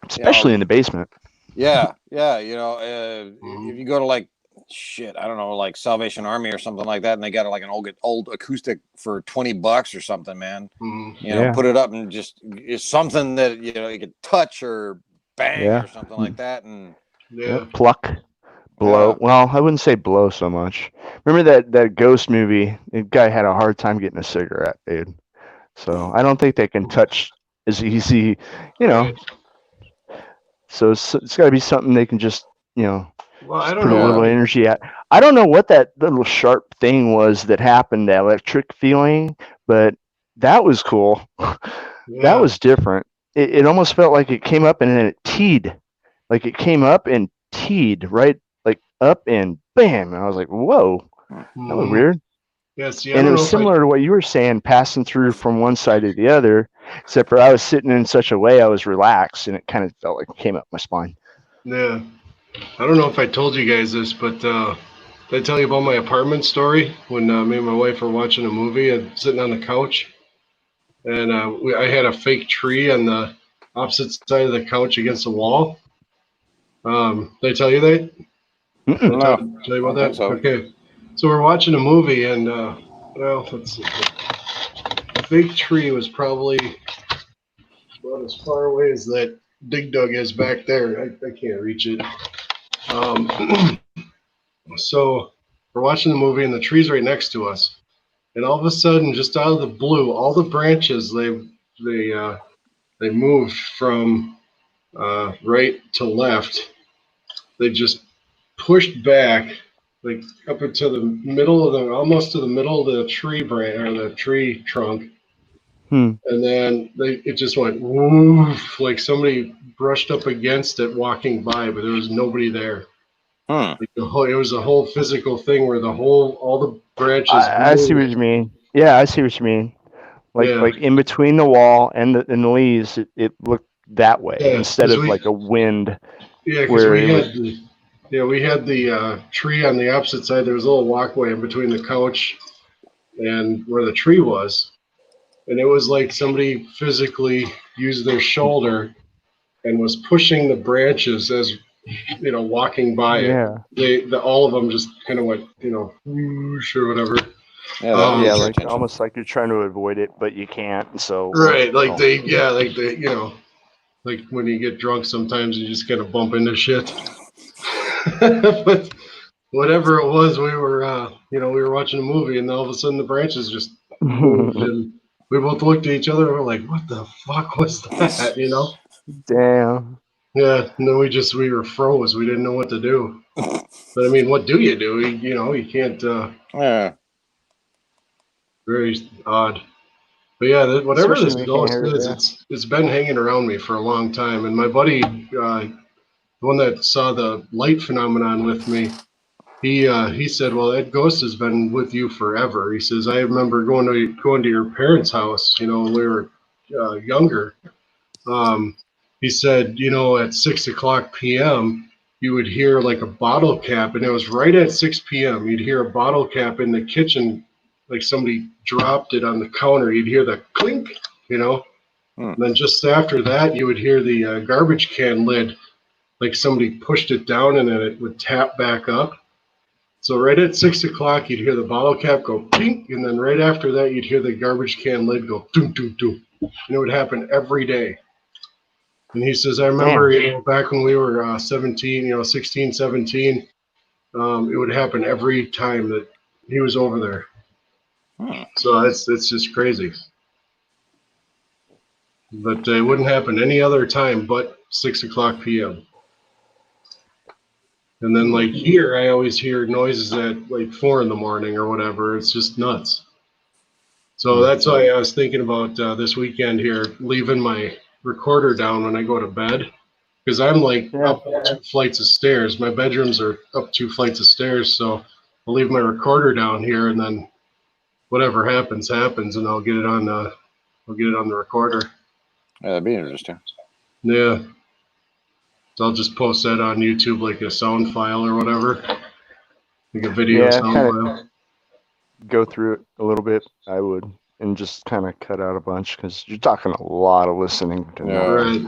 especially in the basement. Yeah. If you go to like shit, I don't know, like Salvation Army or something like that, and they got like an old acoustic for $20 or something, man. Put it up and just it's something that you could touch or bang or something like that, and pluck. Blow. Yeah. Well, I wouldn't say blow so much. Remember that Ghost movie? The guy had a hard time getting a cigarette, dude. So I don't think they can touch as easy, So it's got to be something they can just, well, I don't put know. a little energy at. I don't know what that little sharp thing was that happened, that electric feeling, but that was cool. That was different. It almost felt like it came up and then it teed. Like it came up and teed right. Up and bam, and I was like, "Whoa, that was weird." Yeah, see, and it was similar to what you were saying, passing through from one side to the other, except for I was sitting in such a way I was relaxed, and it kind of felt like it came up my spine. Yeah, I don't know if I told you guys this, but did I tell you about my apartment story when me and my wife were watching a movie and sitting on the couch, and I had a fake tree on the opposite side of the couch against the wall. Did I tell you that? No, tell you about that? So. Okay. So we're watching a movie, and let's see. The fake tree was probably about as far away as that Dig Dug is back there. I can't reach it. So we're watching the movie, and the tree's right next to us. And all of a sudden, just out of the blue, all the branches they moved from right to left. They just pushed back, like up into the middle of almost to the middle of the tree branch or the tree trunk, and then it just went woof, like somebody brushed up against it walking by, but there was nobody there. Like it was a whole physical thing where all the branches. I see what you mean. Yeah, I see what you mean. Like in between the wall and the leaves, it looked that way instead of like a wind. Yeah, because we had the tree on the opposite side. There was a little walkway in between the couch and where the tree was. And it was like somebody physically used their shoulder and was pushing the branches as, walking by it. All of them just kind of went, whoosh or whatever. Yeah, almost like you're trying to avoid it, but you can't. So right, like like when you get drunk, sometimes you just kind of bump into shit. But whatever it was, we were watching a movie, and all of a sudden the branches just moved, and we both looked at each other and we're like, "What the fuck was that?" Damn. Yeah, and then we were froze. We didn't know what to do. But I mean, what do? You can't. Very odd. But yeah, whatever this ghost is, it's been hanging around me for a long time. And my buddy, the one that saw the light phenomenon with me, he said, "Well, that ghost has been with you forever." He says, "I remember going to your parents' house, when we were younger." He he said, at 6:00 p.m., you would hear like a bottle cap, and it was right at 6 p.m. You'd hear a bottle cap in the kitchen, like somebody dropped it on the counter. You'd hear the clink, And then just after that, you would hear the garbage can lid, like somebody pushed it down and then it would tap back up. So right at 6:00, you'd hear the bottle cap go pink, and then right after that, you'd hear the garbage can lid go doom, doom, doom. And it would happen every day. And he says, I remember, back when we were 17, 16, 17, it would happen every time that he was over there. So it's just crazy. But it wouldn't happen any other time but 6:00 p.m. And then like here, I always hear noises at like 4 in the morning or whatever. It's just nuts. So that's why I was thinking about this weekend here, leaving my recorder down when I go to bed. Because I'm like up 2 flights of stairs. My bedrooms are up 2 flights of stairs. So I'll leave my recorder down here, and then whatever happens, and I'll get it on the recorder. Yeah, that'd be interesting. Yeah. So I'll just post that on YouTube like a sound file or whatever. Like a video sound file. Go through it a little bit, I would, and just kind of cut out a bunch because you're talking a lot of listening to Right.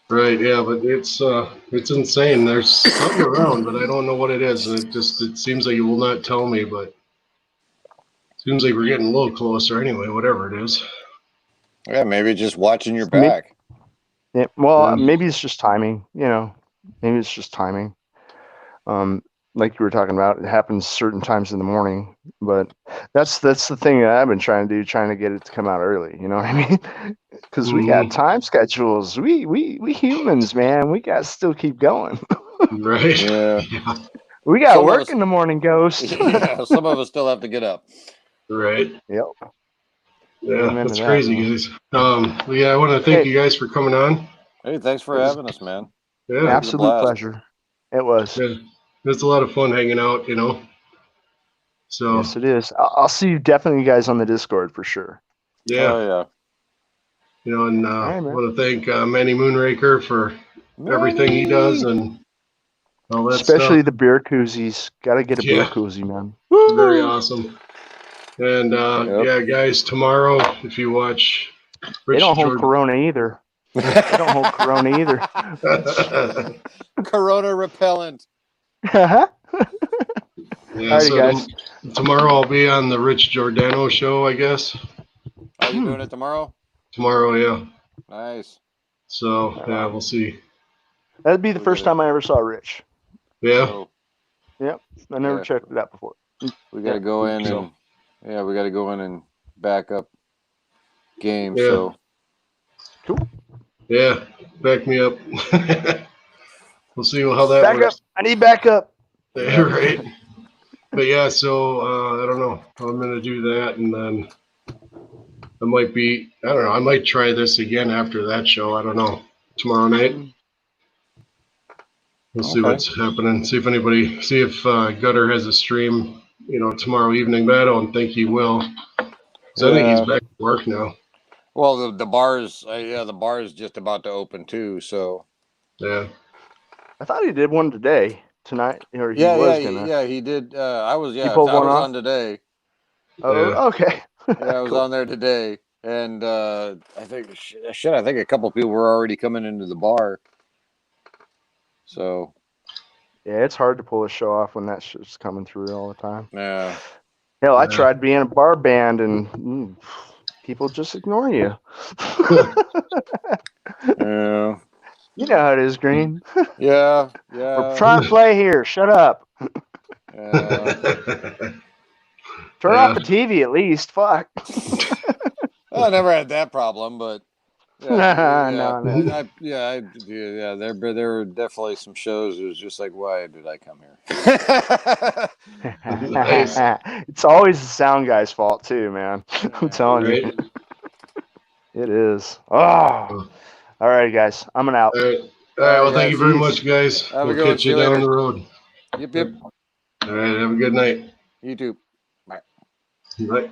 Right, yeah, but it's insane. There's something around, but I don't know what it is. And it seems like you will not tell me, but it seems like we're getting a little closer anyway, whatever it is. Yeah, maybe just watching your back. Yeah, well, maybe it's just timing, maybe it's just timing. Like you were talking about, it happens certain times in the morning, but that's the thing that I've been trying to get it to come out early. You know what I mean? Because we got time schedules. We humans, man, we got to still keep going. Right. Yeah. We got work in the morning, Ghost. Yeah, some of us still have to get up. Right. Yep. Yeah, that's crazy, guys. Yeah, I want to thank you guys for coming on. Hey, thanks for having us, man. Yeah, absolute pleasure. It was. Yeah, it's a lot of fun hanging out, So yes, it is. I'll see you guys on the Discord for sure. Yeah. Oh yeah. And I want to thank Manny Moonraker for everything he does and all that especially stuff. the beer koozies. Got to get a beer koozie, man. Very awesome. And yeah, guys, tomorrow if you watch, they don't hold Corona either. They don't hold Corona either. Corona repellent. Yeah, alrighty, so guys. Tomorrow I'll be on the Rich Giordano show, I guess. Are you doing it tomorrow? Tomorrow, yeah. Nice. So yeah, we'll see. That'd be the first time I ever saw Rich. Yeah. So, yep. I never checked it out before. We got to go in and we got to go in and back up games. Yeah. So cool. Yeah, back me up. We'll see how that back works. Up. I need backup. Yeah, right. But yeah, so I don't know. I'm gonna do that, and then I might try this again after that show. I don't know. Tomorrow night. We'll see what's happening. See if Gutter has a stream, tomorrow evening. But I don't think he will. So I think he's back to work now. Well, the bars, the bar is just about to open too. So yeah. I thought he did one tonight, or he was gonna. Yeah, he did. I was on today. Oh, okay. Yeah, I was on there today, and I think a couple people were already coming into the bar. So yeah, it's hard to pull a show off when that shit's coming through all the time. Yeah. Hell, I tried being a bar band, and people just ignore you. Yeah. You know how it is, Green. Yeah. We're trying to play here. Shut up. Yeah. Turn off the TV at least. Fuck. I never had that problem, but No. There were definitely some shows. It was just like, why did I come here? It's always the sound guy's fault too, man. I'm telling you. It is. Oh. All right, guys. I'm out. All right. Well, thank you very much, guys. We'll catch you down the road. Yep. All right. Have a good night. You too. Bye. Bye.